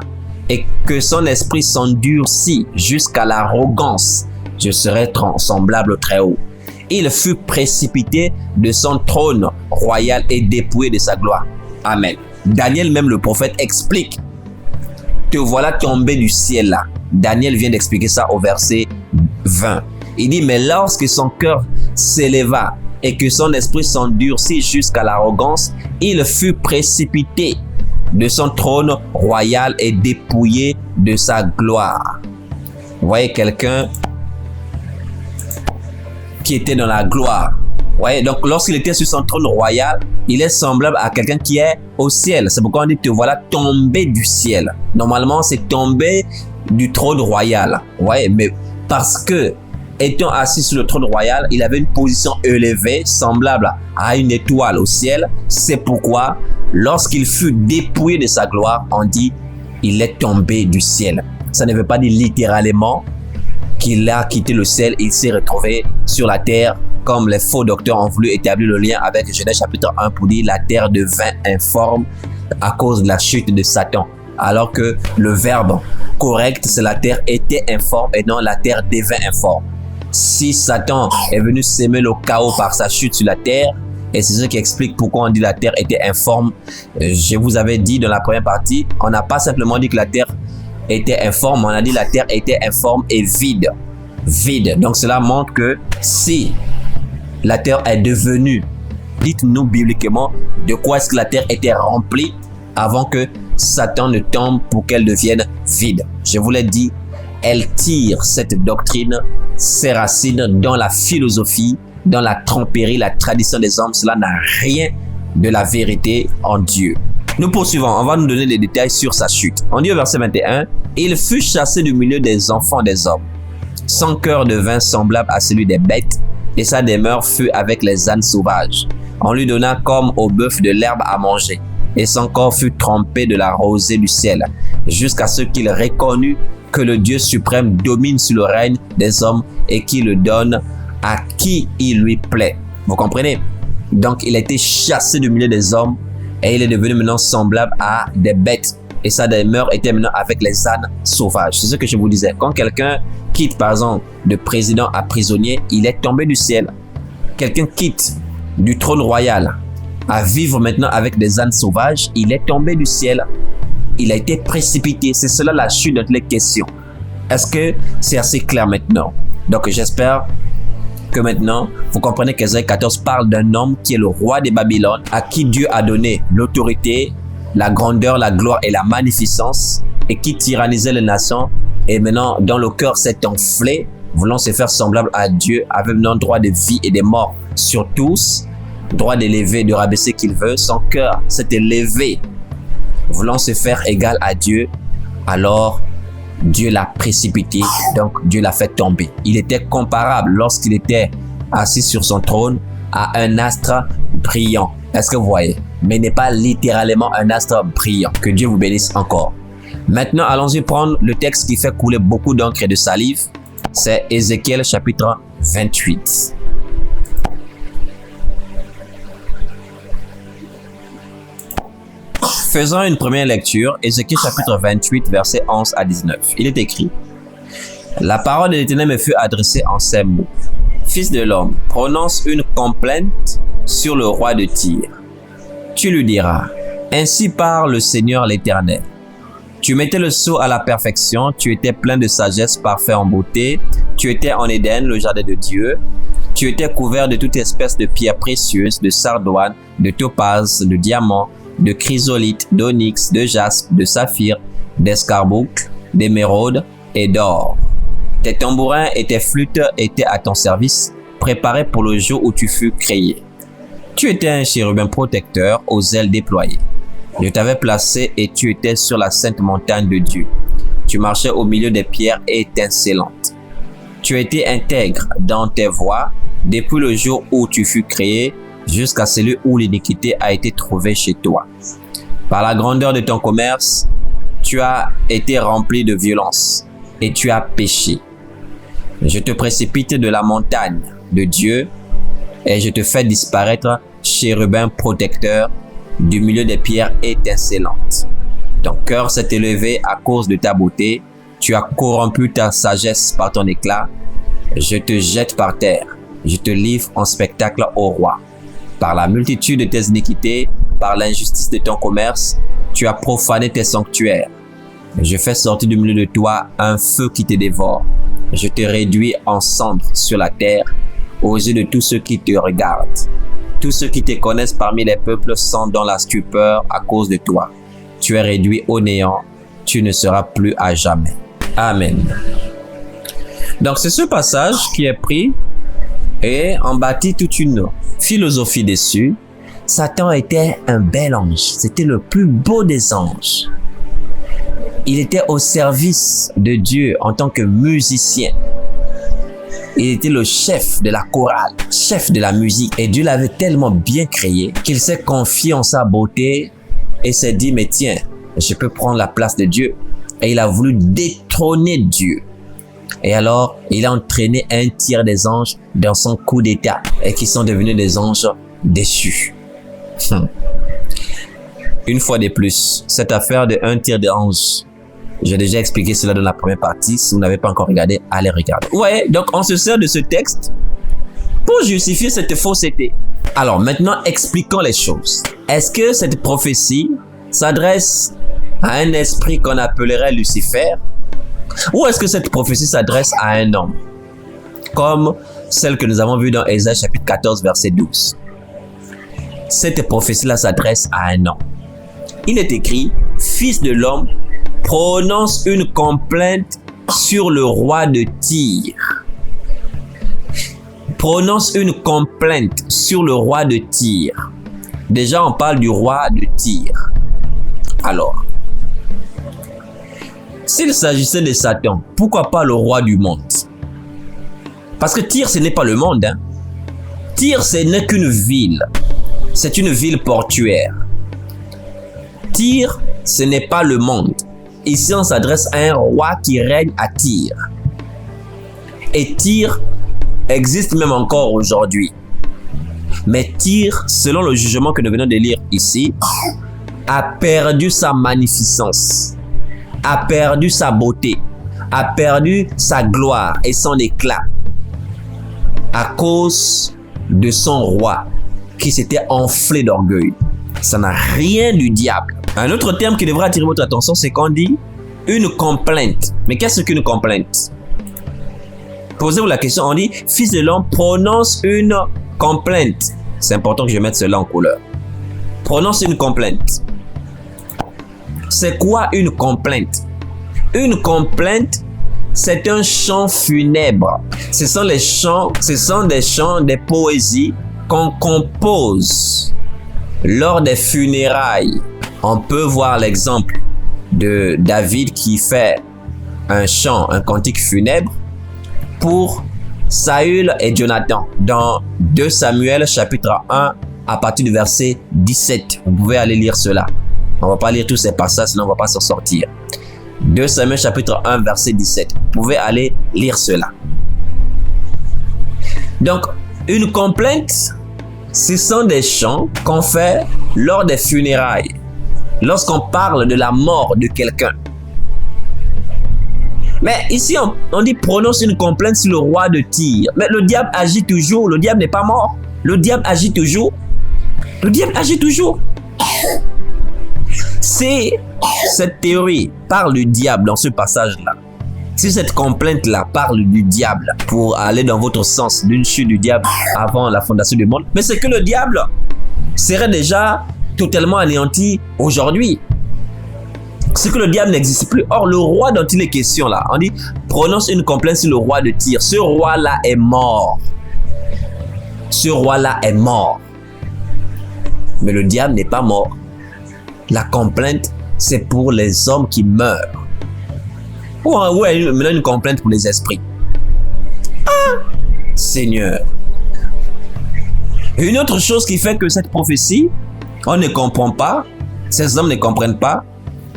et que son esprit s'endurcit jusqu'à l'arrogance, je serai semblable au Très-Haut. Il fut précipité de son trône royal et dépouillé de sa gloire. » Amen. Daniel, même le prophète, explique. Te voilà tombé du ciel là. Daniel vient d'expliquer ça au verset 20. Il dit, mais lorsque son cœur s'éleva et que son esprit s'endurcit jusqu'à l'arrogance, il fut précipité de son trône royal et dépouillé de sa gloire. Vous voyez quelqu'un qui était dans la gloire. Ouais, donc lorsqu'il était sur son trône royal, il est semblable à quelqu'un qui est au ciel. C'est pourquoi on dit te voilà tombé du ciel. Normalement, c'est tombé du trône royal. Ouais, mais parce que étant assis sur le trône royal, il avait une position élevée, semblable à une étoile au ciel. C'est pourquoi, lorsqu'il fut dépouillé de sa gloire, on dit il est tombé du ciel. Ça ne veut pas dire littéralement qu'il a quitté le ciel, il s'est retrouvé sur la terre, comme les faux docteurs ont voulu établir le lien avec Genèse chapitre 1 pour dire la terre devint informe à cause de la chute de Satan. Alors que le verbe correct, c'est la terre était informe et non la terre devint informe. Si Satan est venu s'aimer le chaos par sa chute sur la terre, et c'est ce qui explique pourquoi on dit la terre était informe. Je vous avais dit dans la première partie, on n'a pas simplement dit que la terre était informe, on a dit la terre était informe et vide. Vide. Donc cela montre que si la terre est devenue, dites-nous bibliquement de quoi est-ce que la terre était remplie avant que Satan ne tombe pour qu'elle devienne vide. Je vous l'ai dit, elle tire cette doctrine, ses racines dans la philosophie, dans la tromperie, la tradition des hommes. Cela n'a rien de la vérité en Dieu. Nous poursuivons, on va nous donner des détails sur sa chute. On dit au verset 21, « Il fut chassé du milieu des enfants des hommes. Son cœur devint semblable à celui des bêtes, et sa demeure fut avec les ânes sauvages. On lui donna comme au bœuf de l'herbe à manger, et son corps fut trempé de la rosée du ciel, jusqu'à ce qu'il reconnut que le Dieu suprême domine sur le règne des hommes et qu'il le donne à qui il lui plaît. » Vous comprenez? Donc, il a été chassé du milieu des hommes et il est devenu maintenant semblable à des bêtes. Et sa demeure était maintenant avec les ânes sauvages. C'est ce que je vous disais. Quand quelqu'un quitte, par exemple, de président à prisonnier, il est tombé du ciel. Quelqu'un quitte du trône royal à vivre maintenant avec des ânes sauvages, il est tombé du ciel. Il a été précipité. C'est cela la chute de toutes les questions. Est-ce que c'est assez clair maintenant? Donc, j'espère que maintenant, vous comprenez qu'Ésaïe 14 parle d'un homme qui est le roi de Babylone, à qui Dieu a donné l'autorité, la grandeur, la gloire et la magnificence, et qui tyrannisait les nations. Et maintenant, dans le cœur s'est enflé, voulant se faire semblable à Dieu, avec maintenant droit de vie et de mort sur tous, droit d'élever, de rabaisser qu'il veut. Son cœur s'est élevé, voulant se faire égal à Dieu. Alors, Dieu l'a précipité, donc Dieu l'a fait tomber. Il était comparable lorsqu'il était assis sur son trône à un astre brillant. Est-ce que vous voyez? Mais n'est pas littéralement un astre brillant. Que Dieu vous bénisse encore. Maintenant, allons-y prendre le texte qui fait couler beaucoup d'encre et de salive. C'est Ézéchiel chapitre 28. Faisons une première lecture, Ézéchiel chapitre 28, versets 11 à 19. Il est écrit: « La parole de l'Éternel me fut adressée en ces mots. Fils de l'homme, prononce une complainte sur le roi de Tyr. Tu lui diras, ainsi parle le Seigneur l'Éternel. Tu mettais le sceau à la perfection, tu étais plein de sagesse, parfait en beauté, tu étais en Éden, le jardin de Dieu. Tu étais couvert de toute espèce de pierres précieuses, de sardoine, de topaz, de diamant, de chrysolite, d'onyx, de jaspe, de saphir, d'escarboucle, d'émeraude et d'or. Tes tambourins et tes flûtes étaient à ton service, préparés pour le jour où tu fus créé. Tu étais un chérubin protecteur aux ailes déployées. Je t'avais placé et tu étais sur la sainte montagne de Dieu. Tu marchais au milieu des pierres étincelantes. Tu étais intègre dans tes voies depuis le jour où tu fus créé jusqu'à celui où l'iniquité a été trouvée chez toi. Par la grandeur de ton commerce, tu as été rempli de violence et tu as péché. Je te précipite de la montagne de Dieu et je te fais disparaître, chérubin protecteur, du milieu des pierres étincelantes. Ton cœur s'est élevé à cause de ta beauté, tu as corrompu ta sagesse par ton éclat. Je te jette par terre, je te livre en spectacle au roi. Par la multitude de tes iniquités, par l'injustice de ton commerce, tu as profané tes sanctuaires. Je fais sortir du milieu de toi un feu qui te dévore. Je te réduis en cendres sur la terre, aux yeux de tous ceux qui te regardent. Tous ceux qui te connaissent parmi les peuples sont dans la stupeur à cause de toi. Tu es réduit au néant, tu ne seras plus à jamais. Amen. Donc c'est ce passage qui est pris et en bâtit toute une philosophie dessus. Satan était un bel ange. C'était le plus beau des anges. Il était au service de Dieu en tant que musicien. Il était le chef de la chorale, chef de la musique. Et Dieu l'avait tellement bien créé qu'il s'est confié en sa beauté et s'est dit, mais tiens, je peux prendre la place de Dieu. Et il a voulu détrôner Dieu. Et alors, il a entraîné un tiers des anges dans son coup d'état et qui sont devenus des anges déchus. Une fois de plus, cette affaire de un tiers des anges, j'ai déjà expliqué cela dans la première partie. Si vous n'avez pas encore regardé, allez regarder. Ouais, donc on se sert de ce texte pour justifier cette fausseté. Alors maintenant, expliquons les choses. Est-ce que cette prophétie s'adresse à un esprit qu'on appellerait Lucifer? Ou est-ce que cette prophétie s'adresse à un homme? Comme celle que nous avons vue dans Ésaïe chapitre 14, verset 12. Cette prophétie-là s'adresse à un homme. Il est écrit, Fils de l'homme, prononce une complainte sur le roi de Tyr. Prononce une complainte sur le roi de Tyr. Déjà, on parle du roi de Tyr. Alors, s'il s'agissait de Satan, pourquoi pas le roi du monde? Parce que Tyr, ce n'est pas le monde. Tyr, ce n'est qu'une ville. C'est une ville portuaire. Tyr, ce n'est pas le monde. Ici, on s'adresse à un roi qui règne à Tyr. Et Tyr existe même encore aujourd'hui. Mais Tyr, selon le jugement que nous venons de lire ici, a perdu sa magnificence, a perdu sa beauté, a perdu sa gloire et son éclat à cause de son roi qui s'était enflé d'orgueil. Ça n'a rien du diable. Un autre terme qui devrait attirer votre attention, c'est qu'on dit une complainte. Mais qu'est-ce qu'une complainte? Posez-vous la question, on dit Fils de l'homme, prononce une complainte. C'est important que je mette cela en couleur. Prononce une complainte. C'est quoi une complainte? Une complainte, c'est un chant funèbre. Ce sont des chants, des poésies qu'on compose lors des funérailles. On peut voir l'exemple de David qui fait un chant, un cantique funèbre pour Saül et Jonathan dans 2 Samuel chapitre 1 à partir du verset 17. Vous pouvez aller lire cela. On ne va pas lire tous ces passages, sinon on ne va pas s'en sortir. 2 Samuel chapitre 1 verset 17. Vous pouvez aller lire cela. Donc, une complainte, ce sont des chants qu'on fait lors des funérailles. Lorsqu'on parle de la mort de quelqu'un. Mais ici, on dit prononce une complainte sur le roi de Tyr. Mais le diable agit toujours. Le diable n'est pas mort. Le diable agit toujours. Le diable agit toujours. Si cette théorie parle du diable dans ce passage-là, si cette complainte-là parle du diable pour aller dans votre sens d'une chute du diable avant la fondation du monde, mais c'est que le diable serait déjà totalement anéanti aujourd'hui. C'est que le diable n'existe plus. Or, le roi dont il est question là, on dit prononce une complainte sur le roi de Tyr. Ce roi-là est mort. Ce roi-là est mort. Mais le diable n'est pas mort. La complainte, c'est pour les hommes qui meurent. Ou maintenant une complainte pour les esprits. Ah, Seigneur. Une autre chose qui fait que cette prophétie, on ne comprend pas, ces hommes ne comprennent pas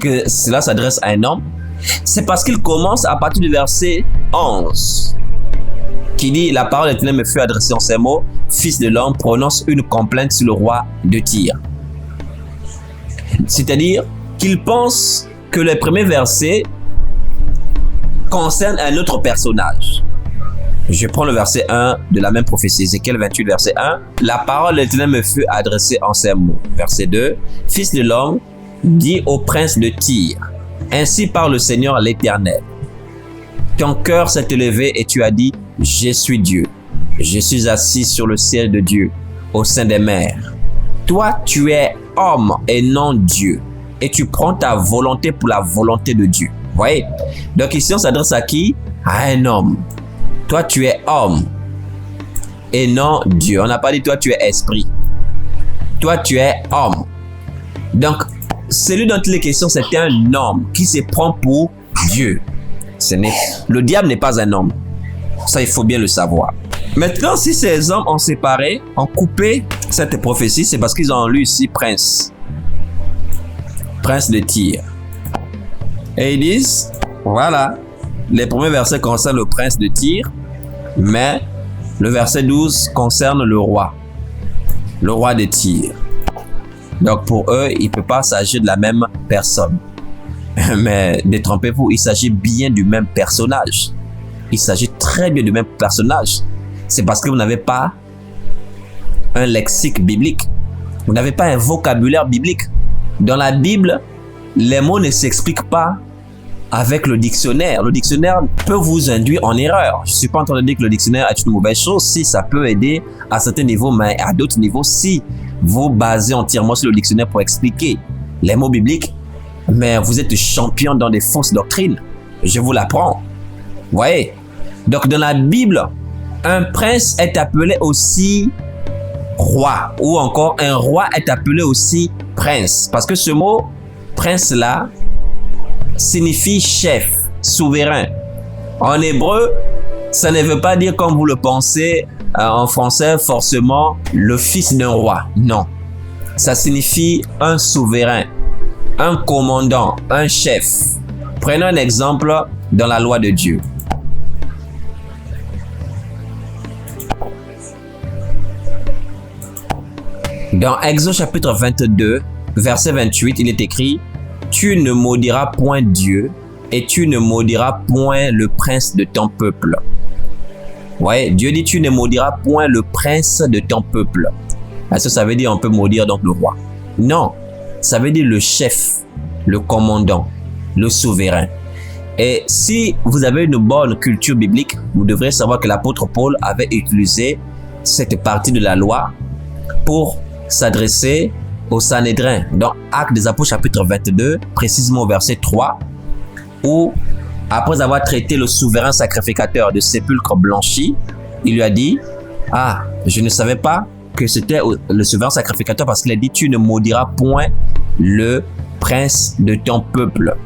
que cela s'adresse à un homme, c'est parce qu'il commence à partir du verset 11, qui dit, la parole de l'Éternel me fut adressée en ces mots, Fils de l'homme, prononce une complainte sur le roi de Tyr. C'est-à-dire qu'il pense que les premiers versets concernent un autre personnage. Je prends le verset 1 de la même prophétie, Ézéchiel 28, verset 1. La parole de l'Éternel me fut adressée en ces mots. Verset 2. Fils de l'homme, dis au prince de Tyr, ainsi parle le Seigneur l'Éternel. Ton cœur s'est élevé et tu as dit, je suis Dieu. Je suis assis sur le ciel de Dieu, au sein des mers. Toi, tu es homme et non Dieu. Et tu prends ta volonté pour la volonté de Dieu. Vous voyez? Donc ici, on s'adresse à qui? À un homme. Toi, tu es homme. et non Dieu. On n'a pas dit toi tu es esprit. Toi tu es homme. Donc, celui dont il est question, c'est un homme qui se prend pour Dieu. Le diable n'est pas un homme. Ça, il faut bien le savoir. Maintenant, si ces hommes ont séparé, ont coupé cette prophétie, c'est parce qu'ils ont lu ici prince. Prince de Tyr. Et ils disent, voilà, les premiers versets concernent le prince de Tyr, mais le verset 12 concerne le roi de Tyr. Donc pour eux, il ne peut pas s'agir de la même personne. Mais détrompez-vous, il s'agit bien du même personnage. Il s'agit très bien du même personnage. C'est parce que vous n'avez pas un lexique biblique. Vous n'avez pas un vocabulaire biblique. Dans la Bible, les mots ne s'expliquent pas avec le dictionnaire. Le dictionnaire peut vous induire en erreur. Je ne suis pas en train de dire que le dictionnaire est une mauvaise chose. Si ça peut aider à certains niveaux, mais à d'autres niveaux, si vous basez entièrement sur le dictionnaire pour expliquer les mots bibliques, mais vous êtes champion dans des fausses doctrines. Je vous l'apprends. Vous voyez? Donc dans la Bible, un prince est appelé aussi roi, ou encore un roi est appelé aussi prince. Parce que ce mot prince-là signifie chef, souverain. En hébreu, ça ne veut pas dire comme vous le pensez en français forcément le fils d'un roi. Non, ça signifie un souverain, un commandant, un chef. Prenons un exemple dans la loi de Dieu. Dans Exode chapitre 22, verset 28, il est écrit « Tu ne maudiras point Dieu et tu ne maudiras point le prince de ton peuple. » Ouais, Dieu dit « Tu ne maudiras point le prince de ton peuple. » Est-ce que ça veut dire on peut maudire donc le roi? Non, ça veut dire le chef, le commandant, le souverain. Et si vous avez une bonne culture biblique, vous devrez savoir que l'apôtre Paul avait utilisé cette partie de la loi pour s'adresser au Sanhédrin. Dans Actes des Apôtres chapitre 22, précisément au verset 3, où après avoir traité le souverain sacrificateur de sépulcre blanchi, il lui a dit « Ah, je ne savais pas que c'était le souverain sacrificateur parce qu'il a dit « Tu ne maudiras point le prince de ton peuple. »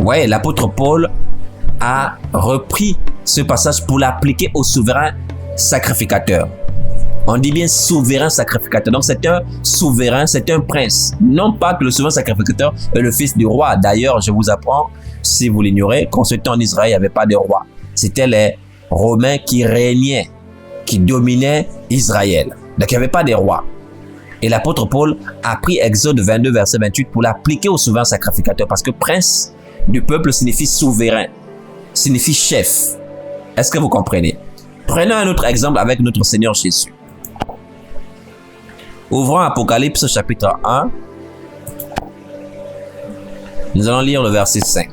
Ouais, l'apôtre Paul a repris ce passage pour l'appliquer au souverain sacrificateur. On dit bien souverain sacrificateur. Donc c'est un souverain, c'est un prince. Non pas que le souverain sacrificateur est le fils du roi. D'ailleurs, je vous apprends, si vous l'ignorez, qu'en ce temps en Israël, il n'y avait pas de roi. C'était les Romains qui régnaient, qui dominaient Israël. Donc il n'y avait pas de roi. Et l'apôtre Paul a pris Exode 22, verset 28 pour l'appliquer au souverain sacrificateur. Parce que prince du peuple signifie souverain, signifie chef. Est-ce que vous comprenez? Prenons un autre exemple avec notre Seigneur Jésus. Ouvrons Apocalypse chapitre 1. Nous allons lire le verset 5.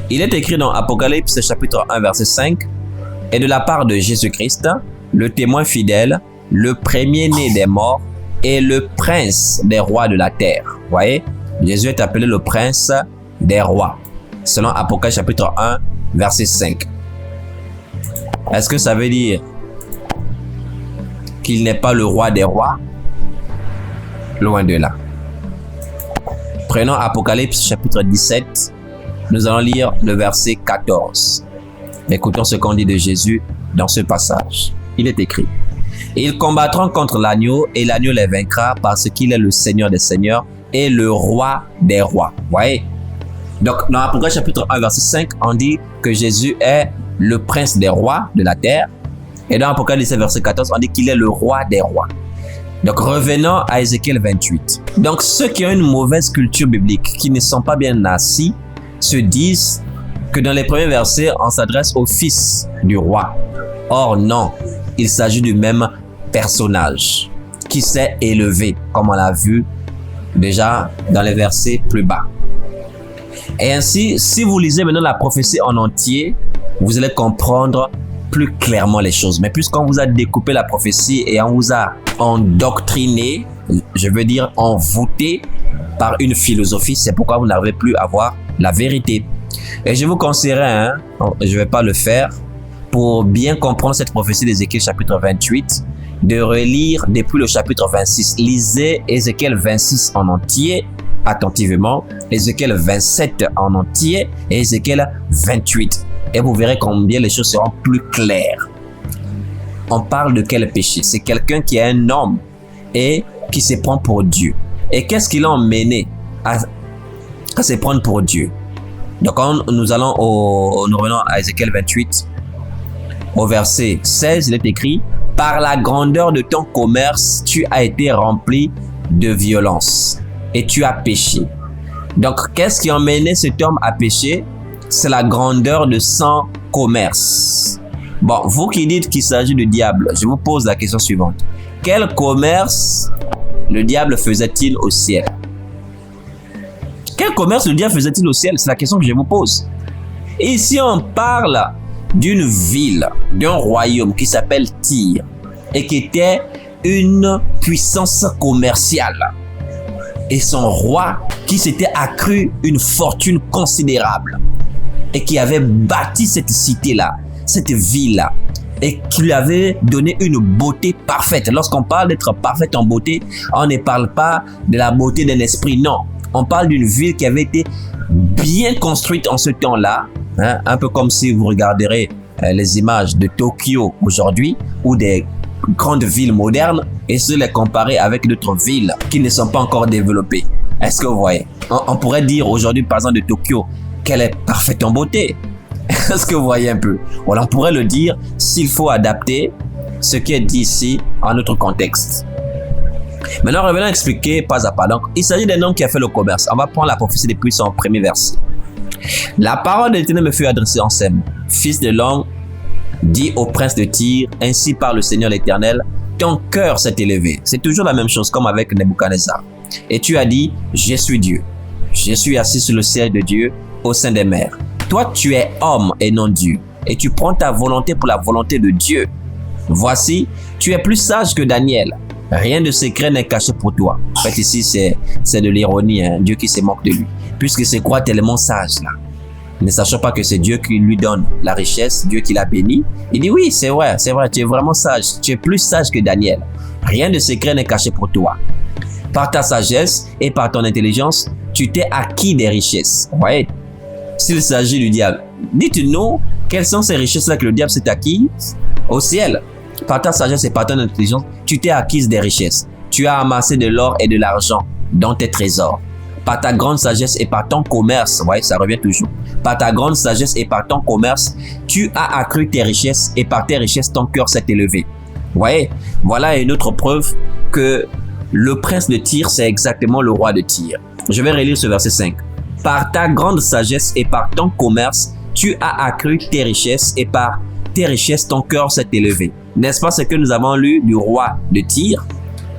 Il est écrit dans Apocalypse chapitre 1 verset 5 « Et de la part de Jésus-Christ, le témoin fidèle, le premier-né des morts et le prince des rois de la terre. » Vous voyez? Jésus est appelé le prince des rois, selon Apocalypse chapitre 1, verset 5. Est-ce que ça veut dire qu'il n'est pas le roi des rois? Loin de là. Prenons Apocalypse chapitre 17, nous allons lire le verset 14. Écoutons ce qu'on dit de Jésus dans ce passage. Il est écrit « Ils combattront contre l'agneau et l'agneau les vaincra parce qu'il est le Seigneur des seigneurs et le roi des rois. » Vous voyez? Donc, dans Apocalypse chapitre 1, verset 5, on dit que Jésus est le prince des rois de la terre. Et dans Apocalypse verset 14, on dit qu'il est le roi des rois. Donc, revenons à Ézéchiel 28. Donc, ceux qui ont une mauvaise culture biblique, qui ne sont pas bien assis, se disent que dans les premiers versets, on s'adresse au fils du roi. Or, non, il s'agit du même personnage qui s'est élevé, comme on l'a vu déjà dans les versets plus bas. Et ainsi, si vous lisez maintenant la prophétie en entier, vous allez comprendre plus clairement les choses. Mais puisqu'on vous a découpé la prophétie et on vous a endoctriné je veux dire envoûté par une philosophie. C'est pourquoi vous n'arrivez plus à voir la vérité. Et je vous conseillerais, je ne vais pas le faire, pour bien comprendre cette prophétie d'Ézéchiel chapitre 28, de relire depuis le chapitre 26. Lisez Ézéchiel 26 en entier, attentivement, Ézéchiel 27 en entier et Ézéchiel 28. Et vous verrez combien les choses seront plus claires. On parle de quel péché? C'est quelqu'un qui est un homme et qui se prend pour Dieu. Et qu'est-ce qui l'a emmené à se prendre pour Dieu? Donc, nous revenons à Ézéchiel 28, au verset 16, il est écrit « Par la grandeur de ton commerce, tu as été rempli de violence et tu as péché. » Donc, qu'est-ce qui a emmené cet homme à pécher? C'est la grandeur de son commerce. Bon, vous qui dites qu'il s'agit du diable, je vous pose la question suivante. Quel commerce le diable faisait-il au ciel? Quel commerce le diable faisait-il au ciel? C'est la question que je vous pose. Et ici, on parle d'une ville, d'un royaume qui s'appelle Tyr et qui était une puissance commerciale. Et son roi qui s'était accru une fortune considérable et qui avait bâti cette cité-là, cette ville-là, et qui lui avait donné une beauté parfaite. Lorsqu'on parle d'être parfaite en beauté, on ne parle pas de la beauté d'un esprit, non. On parle d'une ville qui avait été bien construite en ce temps-là, un peu comme si vous regarderez les images de Tokyo aujourd'hui ou des grandes villes modernes et se les comparer avec d'autres villes qui ne sont pas encore développées. Est-ce que vous voyez? On pourrait dire aujourd'hui, par exemple, de Tokyo, qu'elle est parfaite en beauté. Est-ce que vous voyez un peu? Voilà, on pourrait le dire s'il faut adapter ce qui est dit ici en notre contexte. Maintenant, revenons à expliquer pas à pas. Donc, il s'agit d'un homme qui a fait le commerce. On va prendre la prophétie depuis son premier verset. La parole de l'Éternel me fut adressée en ces mots. Fils de l'homme, dis au prince de Tyr, ainsi par le Seigneur l'Éternel, ton cœur s'est élevé. C'est toujours la même chose comme avec Nebuchadnezzar. Et tu as dit, je suis Dieu. Je suis assis sur le siège de Dieu au sein des mers. Toi, tu es homme et non Dieu. Et tu prends ta volonté pour la volonté de Dieu. Voici, tu es plus sage que Daniel. Rien de secret n'est caché pour toi. En fait, ici, c'est de l'ironie, Dieu qui se moque de lui. Puisque c'est quoi tellement sage là? Ne sachant pas que c'est Dieu qui lui donne la richesse, Dieu qui l'a béni. Il dit oui, c'est vrai, tu es vraiment sage. Tu es plus sage que Daniel. Rien de secret n'est caché pour toi. Par ta sagesse et par ton intelligence, tu t'es acquis des richesses. Vous voyez? S'il s'agit du diable, dites-nous quelles sont ces richesses-là que le diable s'est acquis au ciel. Par ta sagesse et par ton intelligence, tu t'es acquise des richesses. Tu as amassé de l'or et de l'argent dans tes trésors. Par ta grande sagesse et par ton commerce, ouais, ça revient toujours. Par ta grande sagesse et par ton commerce, tu as accru tes richesses et par tes richesses, ton cœur s'est élevé. Vous voyez, voilà une autre preuve que le prince de Tyr, c'est exactement le roi de Tyr. Je vais relire ce verset 5. Par ta grande sagesse et par ton commerce, tu as accru tes richesses et par tes richesses, ton cœur s'est élevé. N'est-ce pas ce que nous avons lu du roi de Tyr?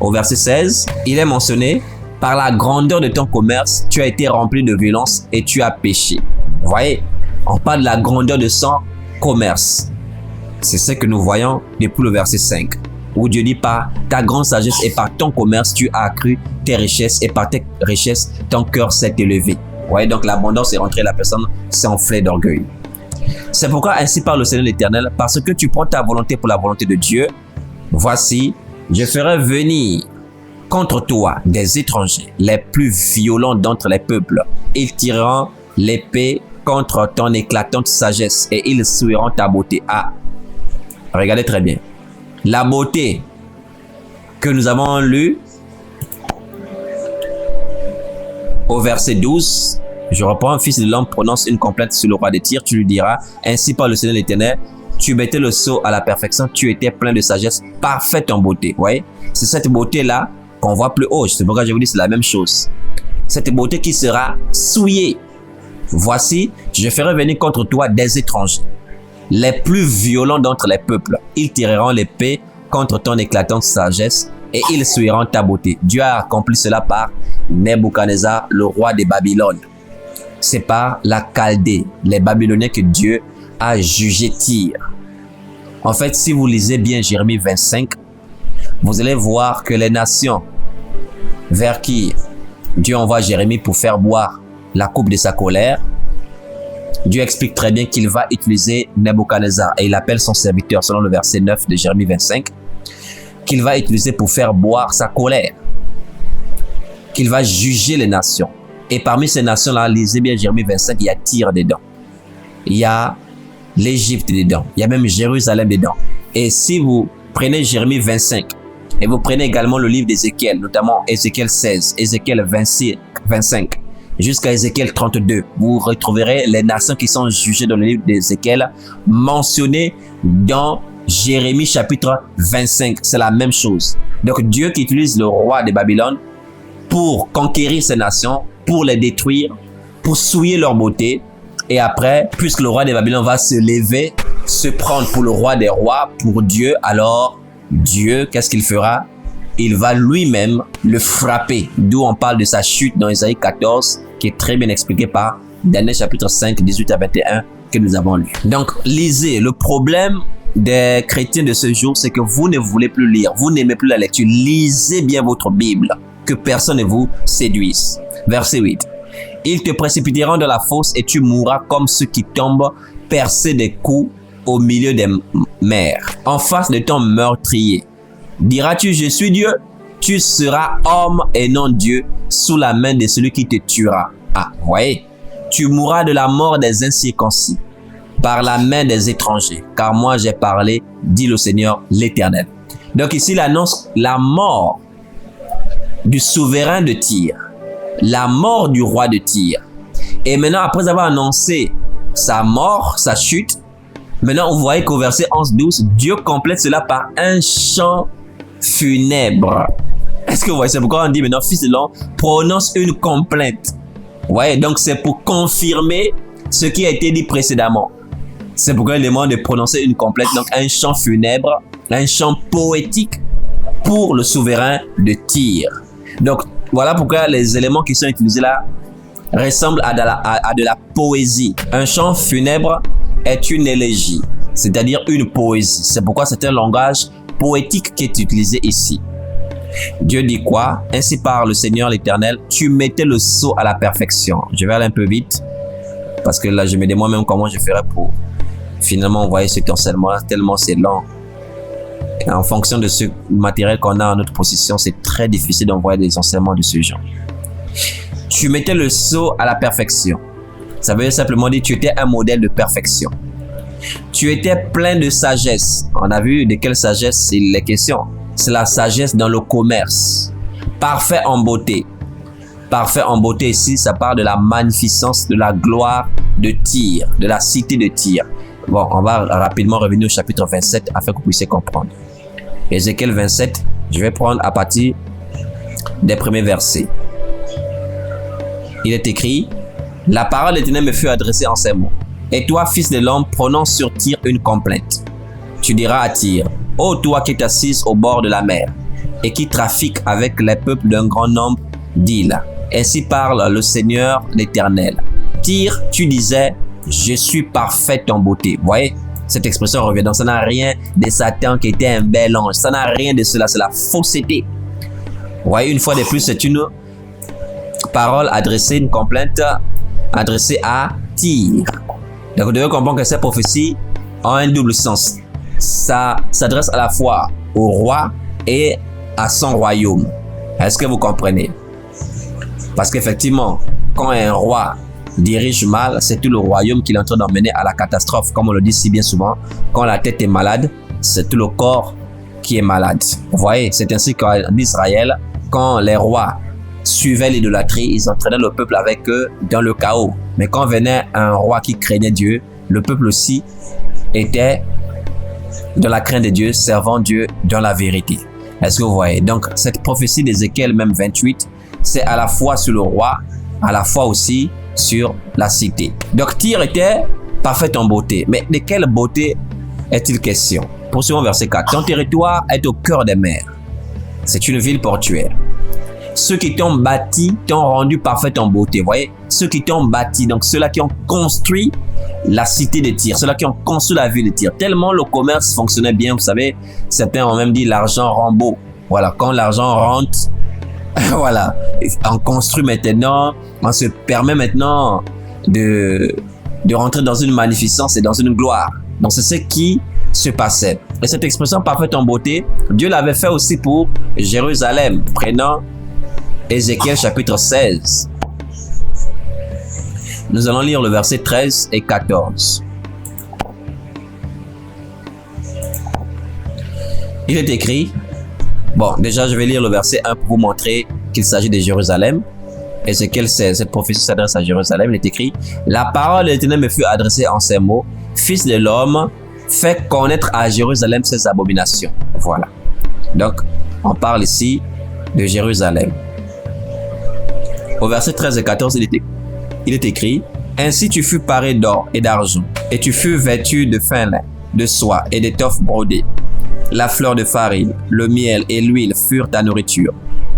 Au verset 16, il est mentionné, par la grandeur de ton commerce, tu as été rempli de violence et tu as péché. Vous voyez, on parle de la grandeur de son commerce. C'est ce que nous voyons depuis le verset 5, où Dieu dit par ta grande sagesse et par ton commerce, tu as accru tes richesses et par tes richesses, ton cœur s'est élevé. Vous voyez, donc l'abondance est rentrée, la personne s'est enflée d'orgueil. C'est pourquoi ainsi parle le Seigneur l'Éternel, parce que tu prends ta volonté pour la volonté de Dieu. Voici, je ferai venir contre toi des étrangers, les plus violents d'entre les peuples. Ils tireront l'épée contre ton éclatante sagesse et ils souilleront ta beauté. Ah, regardez très bien. La beauté que nous avons lue au verset 12, je reprends, fils de l'homme prononce une complainte sur le roi de Tyr, tu lui diras, ainsi par le Seigneur l'Éternel, tu mettais le sceau à la perfection, tu étais plein de sagesse, parfaite en beauté. Vous voyez, c'est cette beauté-là qu'on voit plus haut. C'est pourquoi je vous dis c'est la même chose. Cette beauté qui sera souillée. Voici, je ferai venir contre toi des étrangers, les plus violents d'entre les peuples. Ils tireront l'épée contre ton éclatante sagesse et ils souilleront ta beauté. Dieu a accompli cela par Nebuchadnezzar, le roi de Babylone. C'est par la Chaldée, les Babyloniens, que Dieu a jugé Tyr. En fait, si vous lisez bien Jérémie 25, vous allez voir que les nations vers qui Dieu envoie Jérémie pour faire boire la coupe de sa colère, Dieu explique très bien qu'il va utiliser Nebuchadnezzar et il appelle son serviteur, selon le verset 9 de Jérémie 25, qu'il va utiliser pour faire boire sa colère, qu'il va juger les nations. Et parmi ces nations-là, lisez bien Jérémie 25, il y a Tyr dedans, il y a l'Égypte dedans, il y a même Jérusalem dedans. Et si vous prenez Jérémie 25 et vous prenez également le livre d'Ézéchiel, notamment Ézéchiel 16, Ézéchiel 25, jusqu'à Ézéchiel 32, vous retrouverez les nations qui sont jugées dans le livre d'Ézéchiel mentionnées dans Jérémie chapitre 25. C'est la même chose. Donc Dieu qui utilise le roi de Babylone pour conquérir ces nations, pour les détruire, pour souiller leur beauté. Et après, puisque le roi de Babylone va se lever, se prendre pour le roi des rois, pour Dieu, alors Dieu, qu'est-ce qu'il fera? Il va lui-même le frapper. D'où on parle de sa chute dans Isaïe 14, qui est très bien expliqué par Daniel chapitre 5, 18 à 21, que nous avons lu. Donc, lisez. Le problème des chrétiens de ce jour, c'est que vous ne voulez plus lire. Vous n'aimez plus la lecture. Lisez bien votre Bible. Que personne ne vous séduise. Verset 8. Ils te précipiteront dans la fosse et tu mourras comme ceux qui tombent percés des coups au milieu des mers, en face de ton meurtrier. Diras-tu, je suis Dieu? Tu seras homme et non Dieu sous la main de celui qui te tuera. Ah, voyez, tu mourras de la mort des incirconcis, par la main des étrangers, car moi j'ai parlé, dit le Seigneur l'Éternel. Donc ici, il annonce la mort du souverain de Tyr, la mort du roi de Tyr. Et maintenant, après avoir annoncé sa mort, sa chute, maintenant, vous voyez qu'au verset 11-12, Dieu complète cela par un chant funèbre. Est-ce que vous voyez? C'est pourquoi on dit maintenant, fils de l'homme, prononce une complainte. Vous voyez, donc c'est pour confirmer ce qui a été dit précédemment. C'est pourquoi il demande de prononcer une complainte, donc un chant funèbre, un chant poétique pour le souverain de Tyr. Donc, voilà pourquoi les éléments qui sont utilisés là ressemblent à de la poésie. Un chant funèbre est une élégie, c'est-à-dire une poésie. C'est pourquoi c'est un langage poétique qui est utilisé ici. Dieu dit quoi? Ainsi parle le Seigneur l'Éternel, tu mettais le sceau à la perfection. Je vais aller un peu vite, parce que là je me demande moi-même comment je ferais pour finalement envoyer cet enseignement, tellement c'est long. Et en fonction de ce matériel qu'on a à notre possession, c'est très difficile d'envoyer des enseignements de ce genre. Tu mettais le sceau à la perfection. Ça veut simplement dire que tu étais un modèle de perfection. Tu étais plein de sagesse. On a vu de quelle sagesse il est question. C'est la sagesse dans le commerce. Parfait en beauté. Parfait en beauté ici, ça parle de la magnificence, de la gloire de Tyr, de la cité de Tyr. Bon, on va rapidement revenir au chapitre 27 afin que vous puissiez comprendre. Ézéchiel 27, je vais prendre à partir des premiers versets. Il est écrit: la parole de l'Éternel me fut adressée en ces mots. Et toi, fils de l'homme, prononce sur Tyr une complainte. Tu diras à Tyr: ô toi qui es assise au bord de la mer et qui trafique avec les peuples d'un grand nombre d'îles. Ainsi parle le Seigneur l'Éternel. Tyr, tu disais: je suis parfaite en beauté. Vous voyez, cette expression revient. Donc ça n'a rien de Satan qui était un bel ange. Ça n'a rien de cela. C'est la fausseté. Vous voyez, une fois de plus, c'est une parole adressée, une complainte adressée à Tyr. Donc vous devez comprendre que ces prophéties ont un double sens. Ça s'adresse à la fois au roi et à son royaume. Est-ce que vous comprenez? Parce qu'effectivement, quand un roi dirige mal, c'est tout le royaume qu'il est en train d'emmener à la catastrophe. Comme on le dit si bien souvent, quand la tête est malade, c'est tout le corps qui est malade. Vous voyez, c'est ainsi qu'en Israël, quand les rois suivaient l'idolâtrie, ils entraînaient le peuple avec eux dans le chaos. Mais quand venait un roi qui craignait Dieu, le peuple aussi était dans la crainte de Dieu, servant Dieu dans la vérité. Est-ce que vous voyez? Donc, cette prophétie d'Ézéchiel, même 28, c'est à la fois sur le roi, à la fois aussi sur la cité. Donc, Tyr était parfaite en beauté. Mais de quelle beauté est-il question? Poursuivons verset 4. Ton territoire est au cœur des mers. C'est une ville portuaire. Ceux qui t'ont bâti t'ont rendu parfaite en beauté. Vous voyez? Ceux qui t'ont bâti, donc ceux-là qui ont construit la cité de Tyr, ceux-là qui ont construit la ville de Tyr. Tellement le commerce fonctionnait bien, vous savez, certains ont même dit l'argent rend beau. Voilà, quand l'argent rentre, Voilà. On construit maintenant, on se permet maintenant de rentrer dans une magnificence et dans une gloire. Donc c'est ce qui se passait. Et cette expression parfaite en beauté, Dieu l'avait fait aussi pour Jérusalem. Prenons Ézéchiel chapitre 16. Nous allons lire le verset 13 et 14. Il est écrit, bon, déjà je vais lire le verset 1 pour vous montrer qu'il s'agit de Jérusalem. Ézéchiel 16, cette prophétie s'adresse à Jérusalem. Il est écrit, la parole de l'Éternel me fut adressée en ces mots, Fils de l'homme, fais connaître à Jérusalem ses abominations. Voilà. Donc, on parle ici de Jérusalem. Au verset 13 et 14, il est écrit, ainsi tu fus paré d'or et d'argent, et tu fus vêtu de fin lin, de soie et d'étoffe brodée. La fleur de farine, le miel et l'huile furent ta nourriture.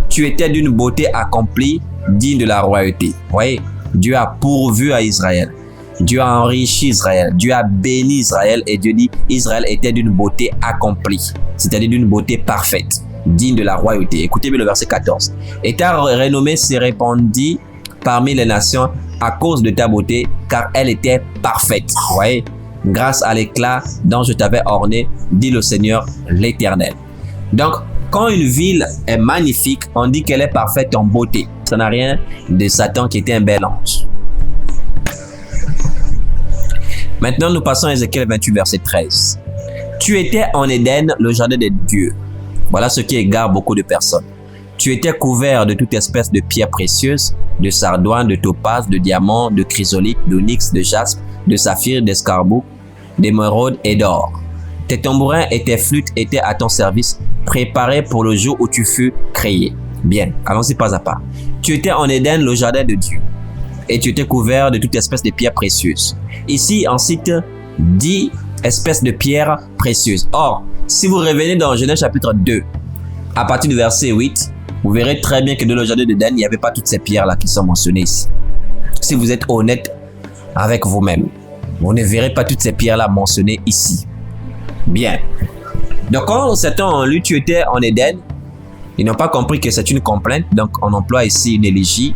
Tu étais d'une beauté accomplie, digne de la royauté. Vous voyez, Dieu a pourvu à Israël. Dieu a enrichi Israël. Dieu a béni Israël. Et Dieu dit, Israël était d'une beauté accomplie. C'est-à-dire d'une beauté parfaite, digne de la royauté. Écoutez bien le verset 14. Et ta renommée se répandit parmi les nations à cause de ta beauté, car elle était parfaite. Vous voyez, grâce à l'éclat dont je t'avais orné, dit le Seigneur l'Éternel. Donc, quand une ville est magnifique, on dit qu'elle est parfaite en beauté. Ça n'a rien de Satan qui était un bel ange. Maintenant, nous passons à Ézéchiel 28, verset 13. Tu étais en Éden, le jardin de Dieu. Voilà ce qui égare beaucoup de personnes. Tu étais couvert de toute espèce de pierres précieuses, de sardoine, de topaz, de diamants, de chrysolite, d'onyx, de jaspe, de saphir, d'escarboucle, d'émeraude et d'or. Tes tambourins et tes flûtes étaient à ton service, préparés pour le jour où tu fus créé. Bien, allons-y pas à pas. Tu étais en Éden, le jardin de Dieu, et tu étais couvert de toute espèce de pierres précieuses. Ici, on cite 10 espèces de pierres précieuses. Or, si vous revenez dans Genèse chapitre 2, à partir du verset 8, vous verrez très bien que dans le jardin d'Éden, il n'y avait pas toutes ces pierres-là qui sont mentionnées ici. Si vous êtes honnête avec vous-même, vous ne verrez pas toutes ces pierres-là mentionnées ici. Bien. Donc, quand certains ont lu « Tu étais en Éden », ils n'ont pas compris que c'est une complainte. Donc, on emploie ici une élégie.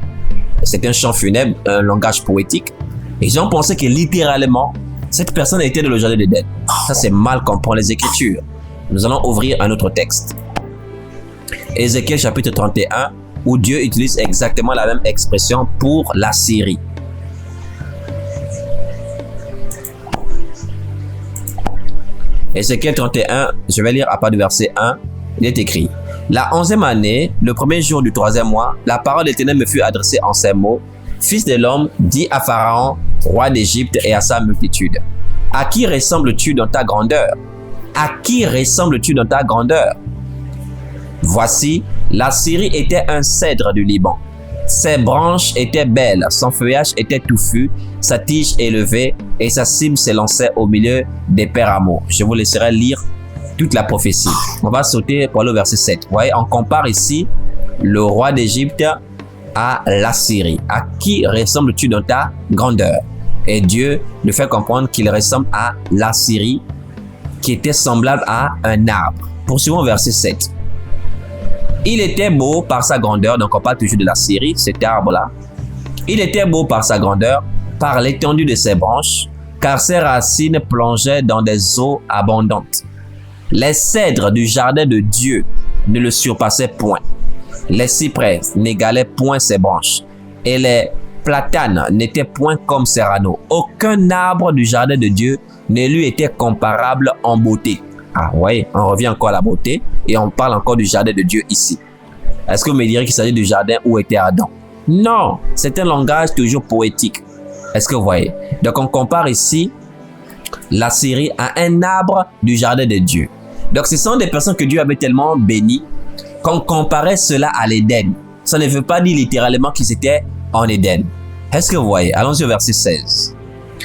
C'est un chant funèbre, un langage poétique. Ils ont pensé que littéralement, cette personne était dans le jardin d'Éden. Ça, c'est mal comprendre les Écritures. Nous allons ouvrir un autre texte. Ézéchiel chapitre 31, où Dieu utilise exactement la même expression pour la Syrie. Ézéchiel 31, je vais lire à partir du verset 1, il est écrit. La 11e année, le premier jour du 3e mois, la parole de l'Éternel me fut adressée en ces mots. Fils de l'homme, dis à Pharaon, roi d'Égypte, et à sa multitude. À qui ressembles-tu dans ta grandeur? À qui ressembles-tu dans ta grandeur? Voici, la Syrie était un cèdre du Liban. Ses branches étaient belles, son feuillage était touffu, sa tige élevée et sa cime s'élançait au milieu des péramos. Je vous laisserai lire toute la prophétie. On va sauter pour le verset 7. Vous voyez, on compare ici le roi d'Égypte à la Syrie. À qui ressembles-tu dans ta grandeur? Et Dieu nous fait comprendre qu'il ressemble à la Syrie, qui était semblable à un arbre. Poursuivons verset 7. Il était beau par sa grandeur, donc on parle toujours de la Syrie, cet arbre-là. Il était beau par sa grandeur, par l'étendue de ses branches, car ses racines plongeaient dans des eaux abondantes. Les cèdres du jardin de Dieu ne le surpassaient point. Les cyprès n'égalaient point ses branches, et les platanes n'étaient point comme ses rameaux. Aucun arbre du jardin de Dieu ne lui était comparable en beauté. Ah ouais, on revient encore à la beauté et on parle encore du jardin de Dieu ici. Est-ce que vous me direz qu'il s'agit du jardin où était Adam? Non, c'est un langage toujours poétique. Est-ce que vous voyez? Donc on compare ici la Syrie à un arbre du jardin de Dieu. Donc ce sont des personnes que Dieu avait tellement bénies qu'on comparait cela à l'Éden. Ça ne veut pas dire littéralement qu'ils étaient en Éden. Est-ce que vous voyez? Allons-y au verset 16.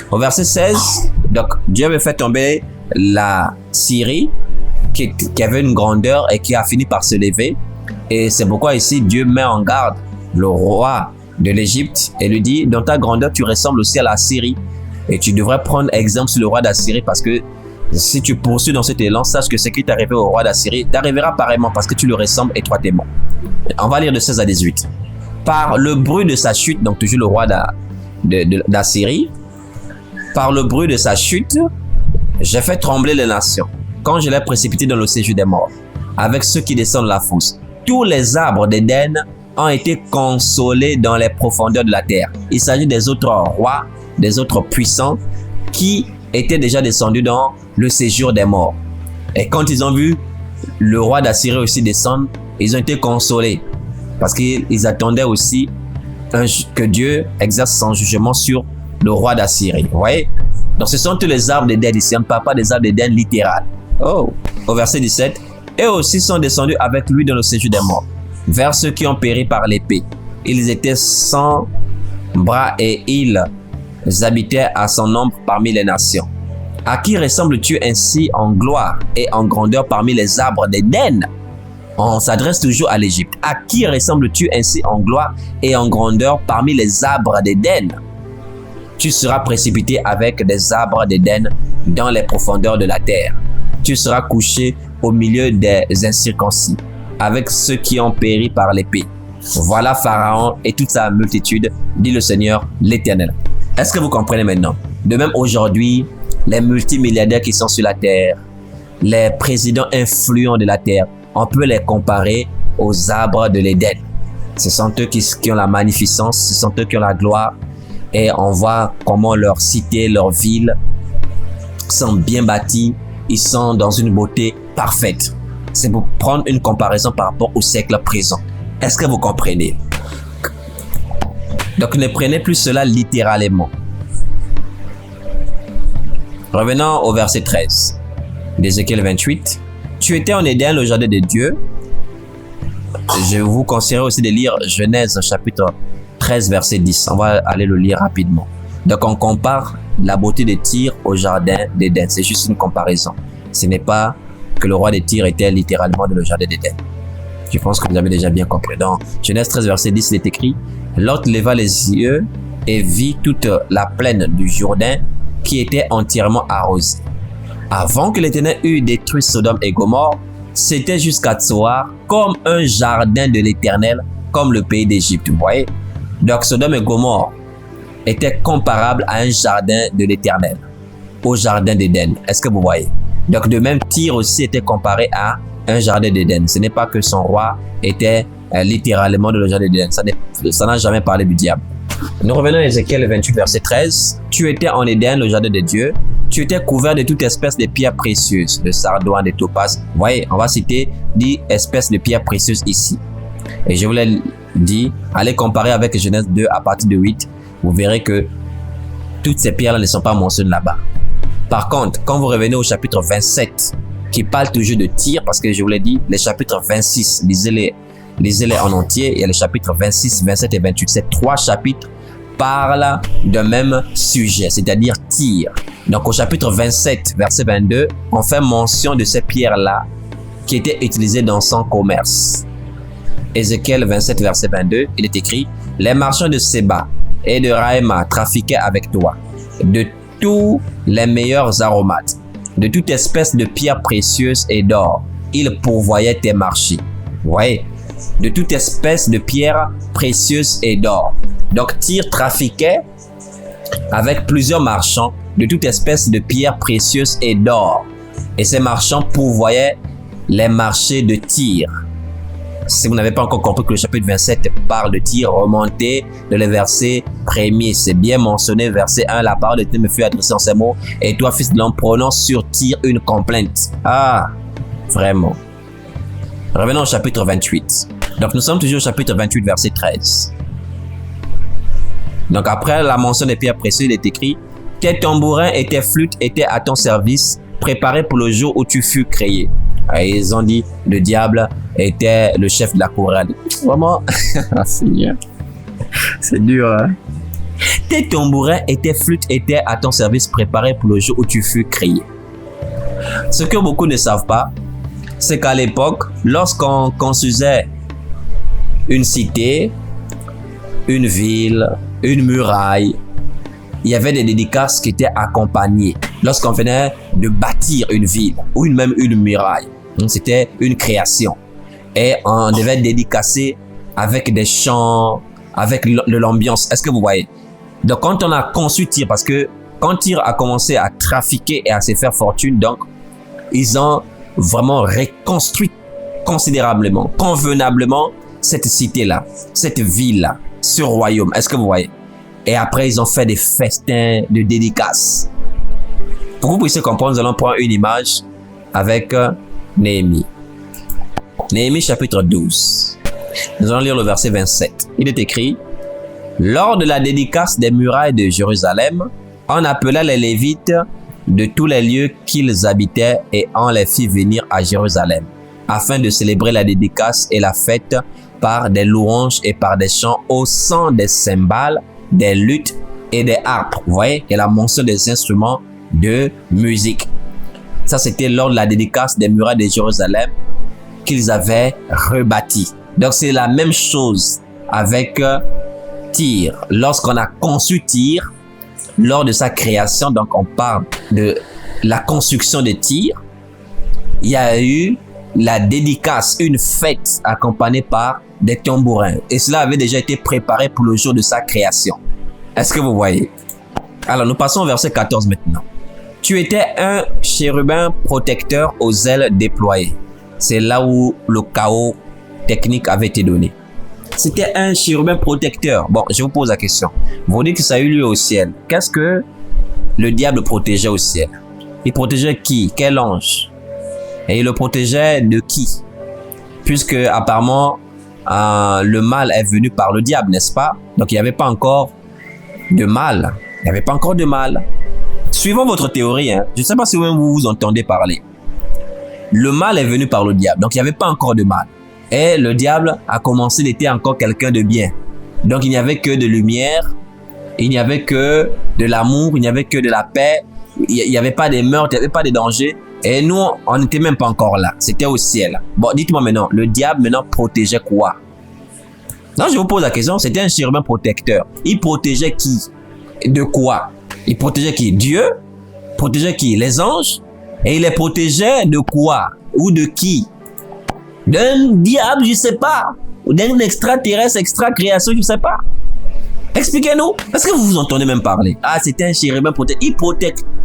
Au verset 16, donc Dieu avait fait tomber la Syrie qui avait une grandeur et qui a fini par se lever. Et c'est pourquoi ici Dieu met en garde le roi de l'Égypte et lui dit, dans ta grandeur tu ressembles aussi à la Syrie. Et tu devrais prendre exemple sur le roi d'Assyrie parce que Si tu poursuis dans cet élan, sache que ce qui t'est arrivé au roi d'Assyrie t'arrivera pareillement parce que tu le ressembles étroitement. On va lire de 16 à 18. Par le bruit de sa chute, donc toujours le roi d'Assyrie, par le bruit de sa chute, j'ai fait trembler les nations quand je l'ai précipité dans le séjour des morts, avec ceux qui descendent la fosse. Tous les arbres d'Éden ont été consolés dans les profondeurs de la terre. Il s'agit des autres rois, des autres puissants qui étaient déjà descendus dans le séjour des morts. Et quand ils ont vu le roi d'Assyrie aussi descendre, ils ont été consolés parce qu'ils attendaient aussi que Dieu exerce son jugement sur le roi d'Assyrie. Vous voyez? Donc ce sont tous les arbres d'Éden ici, on ne parle pas des arbres d'Éden littéral. Oh, au verset 17, eux aussi sont descendus avec lui dans le séjour des morts, vers ceux qui ont péri par l'épée. Ils étaient sans bras et ils habitaient à son nombre parmi les nations. À qui ressembles-tu ainsi en gloire et en grandeur parmi les arbres d'Éden? On s'adresse toujours à l'Égypte. À qui ressembles-tu ainsi en gloire et en grandeur parmi les arbres d'Éden? Tu seras précipité avec des arbres d'Éden dans les profondeurs de la terre. Tu seras couché au milieu des incirconcis, avec ceux qui ont péri par l'épée. Voilà Pharaon et toute sa multitude, dit le Seigneur l'Éternel. Est-ce que vous comprenez maintenant? De même aujourd'hui, les multimilliardaires qui sont sur la terre, les présidents influents de la terre, on peut les comparer aux arbres de l'Éden. Ce sont eux qui ont la magnificence, ce sont eux qui ont la gloire. Et on voit comment leurs cités, leurs villes sont bien bâties. Ils sont dans une beauté parfaite. C'est pour prendre une comparaison par rapport au siècle présent. Est-ce que vous comprenez? Donc ne prenez plus cela littéralement. Revenons au verset 13 d'Ézéchiel 28. Tu étais en Éden, le jardin de Dieu. Je vous conseillerais aussi de lire Genèse chapitre 13 verset 10. On va aller le lire rapidement. Donc on compare la beauté de Tyr au jardin d'Éden. C'est juste une comparaison. Ce n'est pas que le roi de Tyr était littéralement dans le jardin d'Éden. Je pense que vous avez déjà bien compris. Dans Genèse 13 verset 10, il est écrit: Lot leva les yeux et vit toute la plaine du Jourdain qui était entièrement arrosée. Avant que l'Éternel eût détruit Sodome et Gomorrhe, c'était jusqu'à Tsoar comme un jardin de l'Éternel, comme le pays d'Égypte. Vous voyez? Donc Sodome et Gomorrhe étaient comparables à un jardin de l'Éternel, au jardin d'Éden. Est-ce que vous voyez? Donc de même, Tyr aussi était comparé à un jardin d'Éden. Ce n'est pas que son roi était littéralement dans le jardin d'Éden. Ça n'a jamais parlé du diable. Nous revenons à Ézéchiel 28 verset 13. Tu étais en Éden, le jardin de Dieu. Tu étais couvert de toute espèce de pierres précieuses, de sardoine, de topaz. Vous voyez, on va citer 10 espèces de pierres précieuses ici. Et je vous l'ai dit, allez comparer avec Genèse 2 à partir de 8. Vous verrez que toutes ces pierres-là ne sont pas mentionnées là-bas. Par contre, quand vous revenez au chapitre 27, qui parle toujours de Tyr, parce que je vous l'ai dit, les chapitres 26, lisez-les en entier, il y a les chapitres 26, 27 et 28. Ces 3 chapitres parlent d'un même sujet, c'est-à-dire Tyr. Donc au chapitre 27, verset 22, on fait mention de ces pierres-là qui étaient utilisées dans son commerce. Ézéchiel 27, verset 22, il est écrit: Les marchands de Séba et de Raïma trafiquaient avec toi de tous les meilleurs aromates, de toute espèce de pierres précieuses et d'or. Ils pourvoyaient tes marchés. Vous voyez? De toute espèce de pierres précieuses et d'or. Donc Tyr trafiquait avec plusieurs marchands de toute espèce de pierres précieuses et d'or. Et ces marchands pourvoyaient les marchés de Tyr. Si vous n'avez pas encore compris que le chapitre 27 parle de Tyr, remontez dans les versets premiers. C'est bien mentionné, verset 1, la parole de Dieu me fut adressée en ces mots: Et toi, fils de l'homme, prononce sur Tyr une complainte. Ah, vraiment. Revenons au chapitre 28. Donc nous sommes toujours au chapitre 28, verset 13. Donc après la mention des pierres précieuses, il est écrit: Tes tambourins et tes flûtes étaient à ton service, préparés pour le jour où tu fus créé. Et ils ont dit: le diable était le chef de la chorale. Vraiment, Seigneur, c'est dur, hein? Tes tambourins et tes flûtes étaient à ton service, préparés pour le jour où tu fus créé. Ce que beaucoup ne savent pas, c'est qu'à l'époque, lorsqu'on construisait une cité, une ville, une muraille, il y avait des dédicaces qui étaient accompagnées. lorsqu'on venait de bâtir une ville ou même une muraille. C'était une création. Et on devait dédicacer avec des chants, avec de l'ambiance. Est-ce que vous voyez? Donc, quand on a conçu Tyr, parce que quand Tyr a commencé à trafiquer et à se faire fortune, donc, ils ont vraiment reconstruit considérablement, convenablement cette cité-là, cette ville-là, ce royaume. Est-ce que vous voyez? Et après, ils ont fait des festins de dédicaces. Pour que vous puissiez comprendre, nous allons prendre une image avec Néhémie. Néhémie chapitre 12. Nous allons lire le verset 27. Il est écrit: lors de la dédicace des murailles de Jérusalem, on appela les Lévites de tous les lieux qu'ils habitaient et on les fit venir à Jérusalem, afin de célébrer la dédicace et la fête par des louanges et par des chants au son des cymbales, des luttes et des harpes. Vous voyez, il y a la mention des instruments de musique. Ça, c'était lors de la dédicace des murailles de Jérusalem qu'ils avaient rebâti. Donc, c'est la même chose avec Tyr. Lorsqu'on a conçu Tyr, lors de sa création, donc on parle de la construction de Tyr, il y a eu la dédicace, une fête accompagnée par des tambourins. Et cela avait déjà été préparé pour le jour de sa création. Est-ce que vous voyez? Alors, nous passons au verset 14 maintenant. Tu étais un chérubin protecteur aux ailes déployées. C'est là où le chaos technique avait été donné. C'était un chérubin protecteur. Bon, je vous pose la question. Vous dites que ça a eu lieu au ciel. Qu'est-ce que le diable protégeait au ciel? Il protégeait qui? Quel ange? Et il le protégeait de qui? Puisque apparemment, le mal est venu par le diable, n'est-ce pas? Donc, il n'y avait pas encore de mal. Il n'y avait pas encore de mal. Suivant votre théorie, hein, je ne sais pas si vous vous entendez parler. Le mal est venu par le diable. Donc, il n'y avait pas encore de mal. Et le diable a commencé, il était encore quelqu'un de bien. Donc, il n'y avait que de lumière. Il n'y avait que de l'amour. Il n'y avait que de la paix. Il n'y avait pas de meurtres. Il n'y avait pas de dangers. Et nous, on n'était même pas encore là. C'était au ciel. Bon, dites-moi maintenant, le diable maintenant protégeait quoi? Non, je vous pose la question. C'était un chérubin protecteur. Il protégeait qui? De quoi? Il protégeait qui? Dieu? Protégeait qui? Les anges? Et il les protégeait de quoi? Ou de qui? D'un diable, je ne sais pas. Ou d'un extraterrestre, extra-création, je ne sais pas. Expliquez-nous. Est-ce que vous vous entendez même parler? Ah, c'était un chérubin protecteur. Il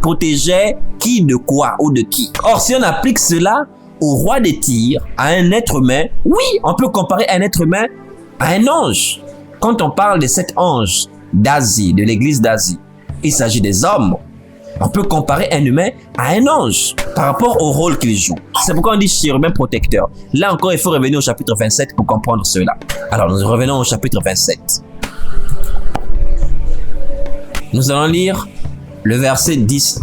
protégeait qui de quoi ou de qui? Or, si on applique cela au roi de Tyr, à un être humain, oui, on peut comparer un être humain à un ange. Quand on parle de cet ange d'Asie, de l'église d'Asie, il s'agit des hommes. On peut comparer un humain à un ange par rapport au rôle qu'il joue. C'est pourquoi on dit chérubin protecteur. Là encore, il faut revenir au chapitre 27 pour comprendre cela. Alors, nous revenons au chapitre 27. Nous allons lire le verset 10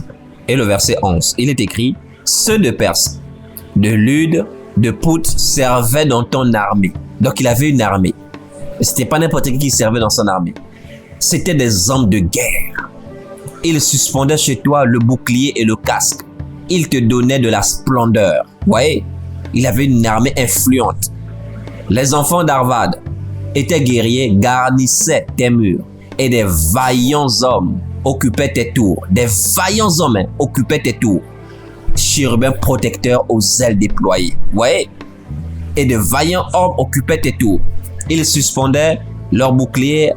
et le verset 11. Il est écrit: ceux de Perse, de Lude, de Pout servaient dans ton armée. Donc, il avait une armée. C'était pas n'importe qui servait dans son armée. C'était des hommes de guerre. Ils suspendaient chez toi le bouclier et le casque. Ils te donnaient de la splendeur. Vous voyez, il avait une armée influente. Les enfants d'Arvad étaient guerriers, garnissaient tes murs. Et des vaillants hommes occupaient tes tours. Des vaillants hommes occupaient tes tours. Chérubin protecteur aux ailes déployées. Vous voyez? Et de vaillants hommes occupaient tes tours. Ils suspendaient leur bouclier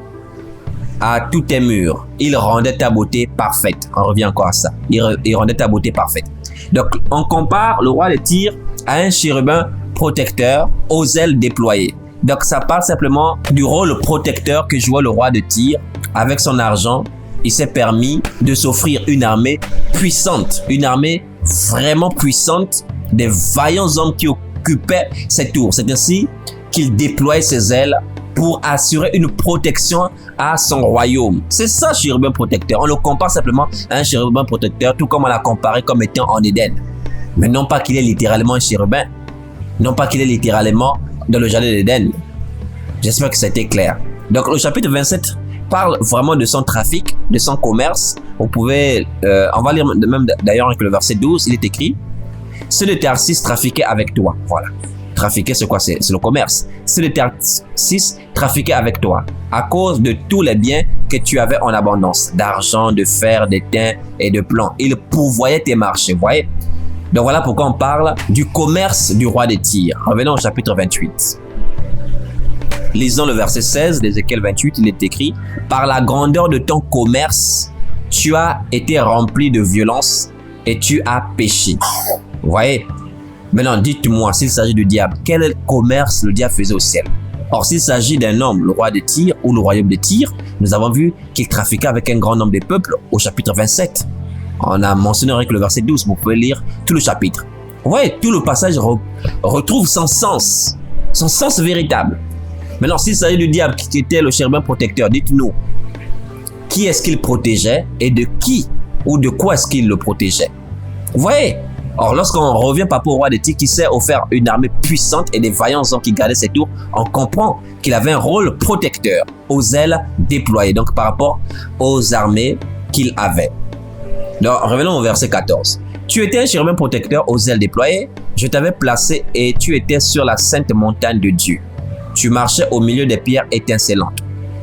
à tous tes murs. Ils rendaient ta beauté parfaite. On revient encore à ça. Ils rendaient ta beauté parfaite. Donc, on compare le roi de Tyr à un chérubin protecteur aux ailes déployées. Donc, ça parle simplement du rôle protecteur que jouait le roi de Tyr. Avec son argent, il s'est permis de s'offrir une armée puissante. Une armée vraiment puissante. Des vaillants hommes qui occupaient ses tours. C'est ainsi qu'il déployait ses ailes pour assurer une protection à son royaume. C'est ça, chérubin protecteur. On le compare simplement à un chérubin protecteur, tout comme on l'a comparé comme étant en Éden. Mais non pas qu'il est littéralement un chérubin. Non pas qu'il est littéralement dans le jardin d'Éden. J'espère que ça a été clair. Donc, le chapitre 27 parle vraiment de son trafic, de son commerce. Vous pouvez, on va lire même d'ailleurs avec le verset 12, il est écrit: ceux de Tarsis trafiquaient avec toi. Voilà. Trafiquer, c'est quoi? C'est le commerce. Ceux de Tarsis trafiquait avec toi à cause de tous les biens que tu avais en abondance, d'argent, de fer, d'étain et de plomb. Il pourvoyait tes marchés, vous voyez. Donc voilà pourquoi on parle du commerce du roi de Tyr. Revenons au chapitre 28. Lisons le verset 16 d'Ézéchiel 28, il est écrit « Par la grandeur de ton commerce, tu as été rempli de violence et tu as péché. » Vous voyez? Maintenant, dites-moi, s'il s'agit du diable, quel commerce le diable faisait au ciel? Or, s'il s'agit d'un homme, le roi de Tyr ou le royaume de Tyr, nous avons vu qu'il trafiquait avec un grand nombre de peuples au chapitre 27. On a mentionné avec le verset 12, vous pouvez lire tout le chapitre. Vous voyez, tout le passage retrouve son sens véritable. Maintenant, s'il s'agit du diable qui était le chérubin protecteur, dites-nous, qui est-ce qu'il protégeait et de qui ou de quoi est-ce qu'il le protégeait? Vous voyez? Or, lorsqu'on revient par rapport au roi de Tyr qui s'est offert une armée puissante et des vaillants hommes qui gardaient ses tours, on comprend qu'il avait un rôle protecteur aux ailes déployées, donc par rapport aux armées qu'il avait. Donc, revenons au verset 14. Tu étais un chérubin protecteur aux ailes déployées, je t'avais placé et tu étais sur la sainte montagne de Dieu. Tu marchais au milieu des pierres étincelantes.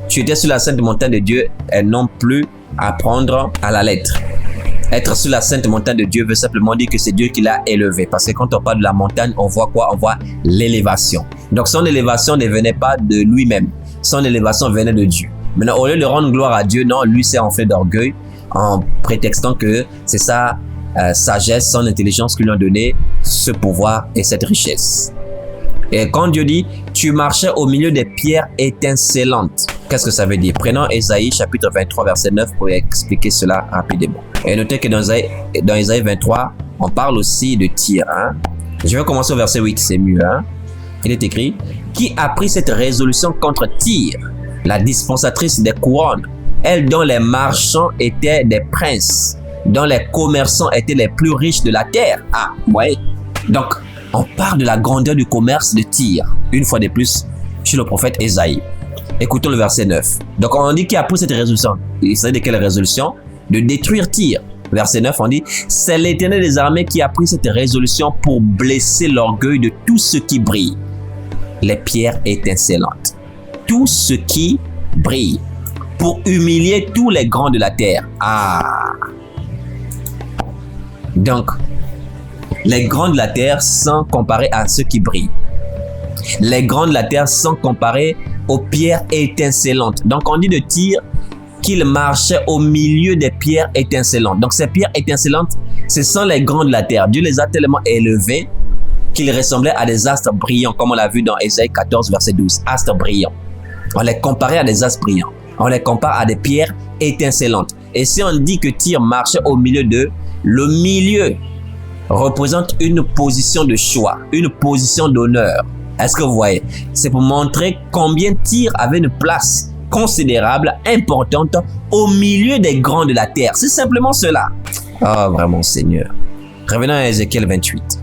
Tu étais sur la sainte montagne de Dieu et non plus à prendre à la lettre. Être sur la sainte montagne de Dieu veut simplement dire que c'est Dieu qui l'a élevé. Parce que quand on parle de la montagne, on voit quoi? On voit l'élévation. Donc son élévation ne venait pas de lui-même. Son élévation venait de Dieu. Maintenant, au lieu de rendre gloire à Dieu, non, lui s'est enflé d'orgueil en prétextant que c'est sa sagesse, son intelligence qui lui a donné ce pouvoir et cette richesse. Et quand Dieu dit, tu marchais au milieu des pierres étincelantes, qu'est-ce que ça veut dire? Prenons Ésaïe chapitre 23 verset 9 pour expliquer cela rapidement. Et notez que dans Ésaïe 23, on parle aussi de Tyr. Je vais commencer au verset 8, c'est mieux. Il est écrit, qui a pris cette résolution contre Tyr, la dispensatrice des couronnes, elle dont les marchands étaient des princes, dont les commerçants étaient les plus riches de la terre. Ah, vous voyez? Donc, on parle de la grandeur du commerce de Tyr, une fois de plus, chez le prophète Ésaïe. Écoutons le verset 9. Donc, on dit qui a pris cette résolution. Il s'agit de quelle résolution? De détruire Tyr. Verset 9, on dit, c'est l'Éternel des armées qui a pris cette résolution pour blesser l'orgueil de tout ce qui brille. Les pierres étincelantes. Tout ce qui brille. Pour humilier tous les grands de la terre. Ah! Donc, les grands de la terre sont comparés à ceux qui brillent. Les grands de la terre sont comparés aux pierres étincelantes. Donc, on dit de Tyr qu'il marchait au milieu des pierres étincelantes. Donc, ces pierres étincelantes, ce sont les grands de la terre. Dieu les a tellement élevés qu'ils ressemblaient à des astres brillants, comme on l'a vu dans Ésaïe 14, verset 12. Astres brillants. On les comparait à des astres brillants. On les compare à des pierres étincelantes. Et si on dit que Tyr marchait au milieu d'eux, le milieu représente une position de choix, une position d'honneur. Est-ce que vous voyez? C'est pour montrer combien Tyr avait une place considérable, importante au milieu des grands de la terre. C'est simplement cela. Ah, vraiment, Seigneur. Revenons à Ézéchiel 28.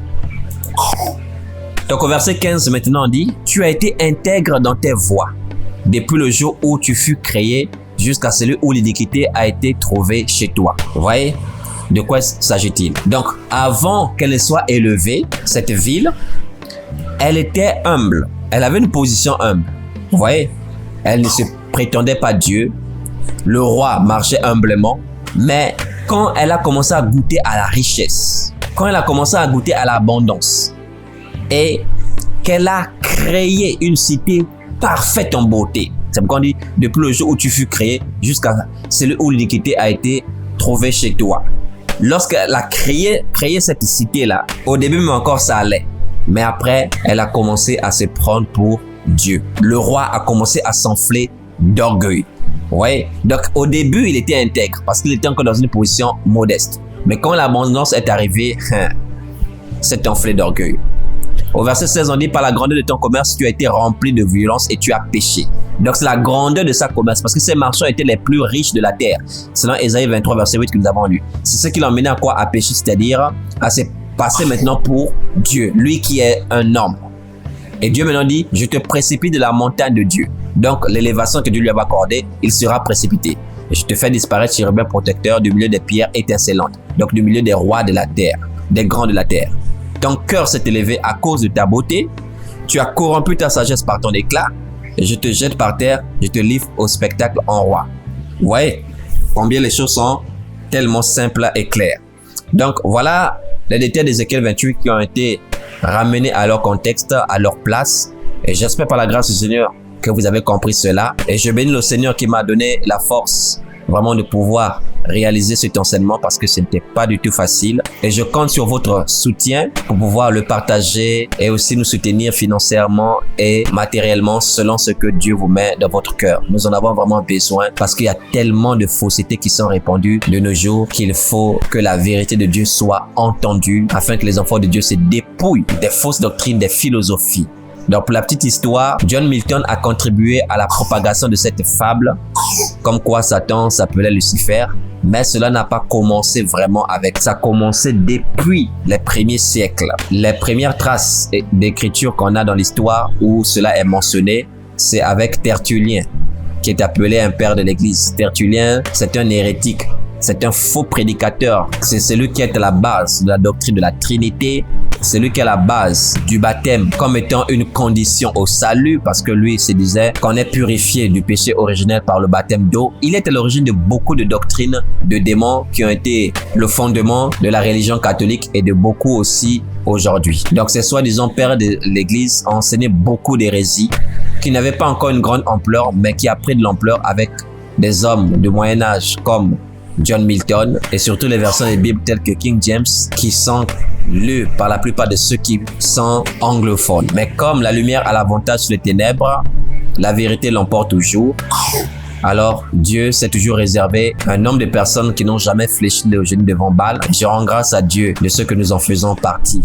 Donc au verset 15 maintenant on dit, tu as été intègre dans tes voies, depuis le jour où tu fus créé jusqu'à celui où l'iniquité a été trouvée chez toi. Vous voyez? De quoi s'agit-il? Donc, avant qu'elle ne soit élevée, cette ville, elle était humble. Elle avait une position humble. Vous voyez? Elle ne se prétendait pas Dieu. Le roi marchait humblement. Mais quand elle a commencé à goûter à la richesse, quand elle a commencé à goûter à l'abondance, et qu'elle a créé une cité parfaite en beauté, c'est pourquoi on dit, depuis le jour où tu fus créé, jusqu'à celui où l'iniquité a été trouvée chez toi. Lorsqu'elle a créé cette cité-là, au début même encore ça allait. Mais après, elle a commencé à se prendre pour Dieu. Le roi a commencé à s'enfler d'orgueil. Ouais. Donc au début, il était intègre parce qu'il était encore dans une position modeste. Mais quand l'abondance est arrivée, s'est enflé d'orgueil. Au verset 16, on dit, par la grandeur de ton commerce, tu as été rempli de violence et tu as péché. Donc c'est la grandeur de sa commerce parce que ces marchands étaient les plus riches de la terre. Selon Ésaïe 23, verset 8 que nous avons lu. C'est ce qui l'a emmené à quoi? À pécher, c'est-à-dire à se passer maintenant pour Dieu, lui qui est un homme. Et Dieu maintenant dit, je te précipite de la montagne de Dieu. Donc l'élévation que Dieu lui avait accordée, il sera précipité. Et je te fais disparaître, chérubin protecteur, du milieu des pierres étincelantes. Donc du milieu des rois de la terre, des grands de la terre. Ton cœur s'est élevé à cause de ta beauté. Tu as corrompu ta sagesse par ton éclat. et je te jette par terre, je te livre au spectacle en roi. Vous voyez combien les choses sont tellement simples et claires. Donc voilà les détails d'Ézéchiel 28 qui ont été ramenés à leur contexte, à leur place. Et j'espère par la grâce du Seigneur que vous avez compris cela. Et je bénis le Seigneur qui m'a donné la force vraiment de pouvoir réaliser cet enseignement parce que ce n'était pas du tout facile. Et je compte sur votre soutien pour pouvoir le partager et aussi nous soutenir financièrement et matériellement selon ce que Dieu vous met dans votre cœur. Nous en avons vraiment besoin parce qu'il y a tellement de faussetés qui sont répandues de nos jours qu'il faut que la vérité de Dieu soit entendue afin que les enfants de Dieu se dépouillent des fausses doctrines, des philosophies. Donc pour la petite histoire, John Milton a contribué à la propagation de cette fable, comme quoi Satan s'appelait Lucifer, mais cela n'a pas commencé vraiment avec, ça a commencé depuis les premiers siècles. Les premières traces d'écriture qu'on a dans l'histoire où cela est mentionné, c'est avec Tertullien, qui est appelé un père de l'église. Tertullien, c'est un hérétique. C'est un faux prédicateur. C'est celui qui est à la base de la doctrine de la Trinité. C'est lui qui est à la base du baptême comme étant une condition au salut parce que lui se disait qu'on est purifié du péché originel par le baptême d'eau. Il est à l'origine de beaucoup de doctrines de démons qui ont été le fondement de la religion catholique et de beaucoup aussi aujourd'hui. Donc ces soi-disant pères de l'église ont enseigné beaucoup d'hérésies qui n'avaient pas encore une grande ampleur mais qui a pris de l'ampleur avec des hommes du Moyen-Âge comme John Milton et surtout les versions des Bibles telles que King James qui sont lues par la plupart de ceux qui sont anglophones. Mais comme la lumière a l'avantage sur les ténèbres, la vérité l'emporte toujours. Alors Dieu s'est toujours réservé un nombre de personnes qui n'ont jamais fléchi le genou devant Baal. Je rends grâce à Dieu de ce que nous en faisons partie.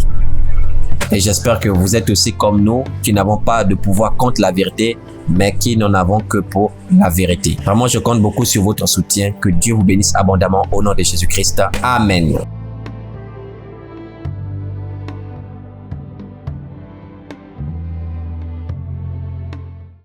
Et j'espère que vous êtes aussi comme nous, qui n'avons pas de pouvoir contre la vérité, mais qui n'en avons que pour la vérité. Vraiment, je compte beaucoup sur votre soutien. Que Dieu vous bénisse abondamment au nom de Jésus-Christ. Amen.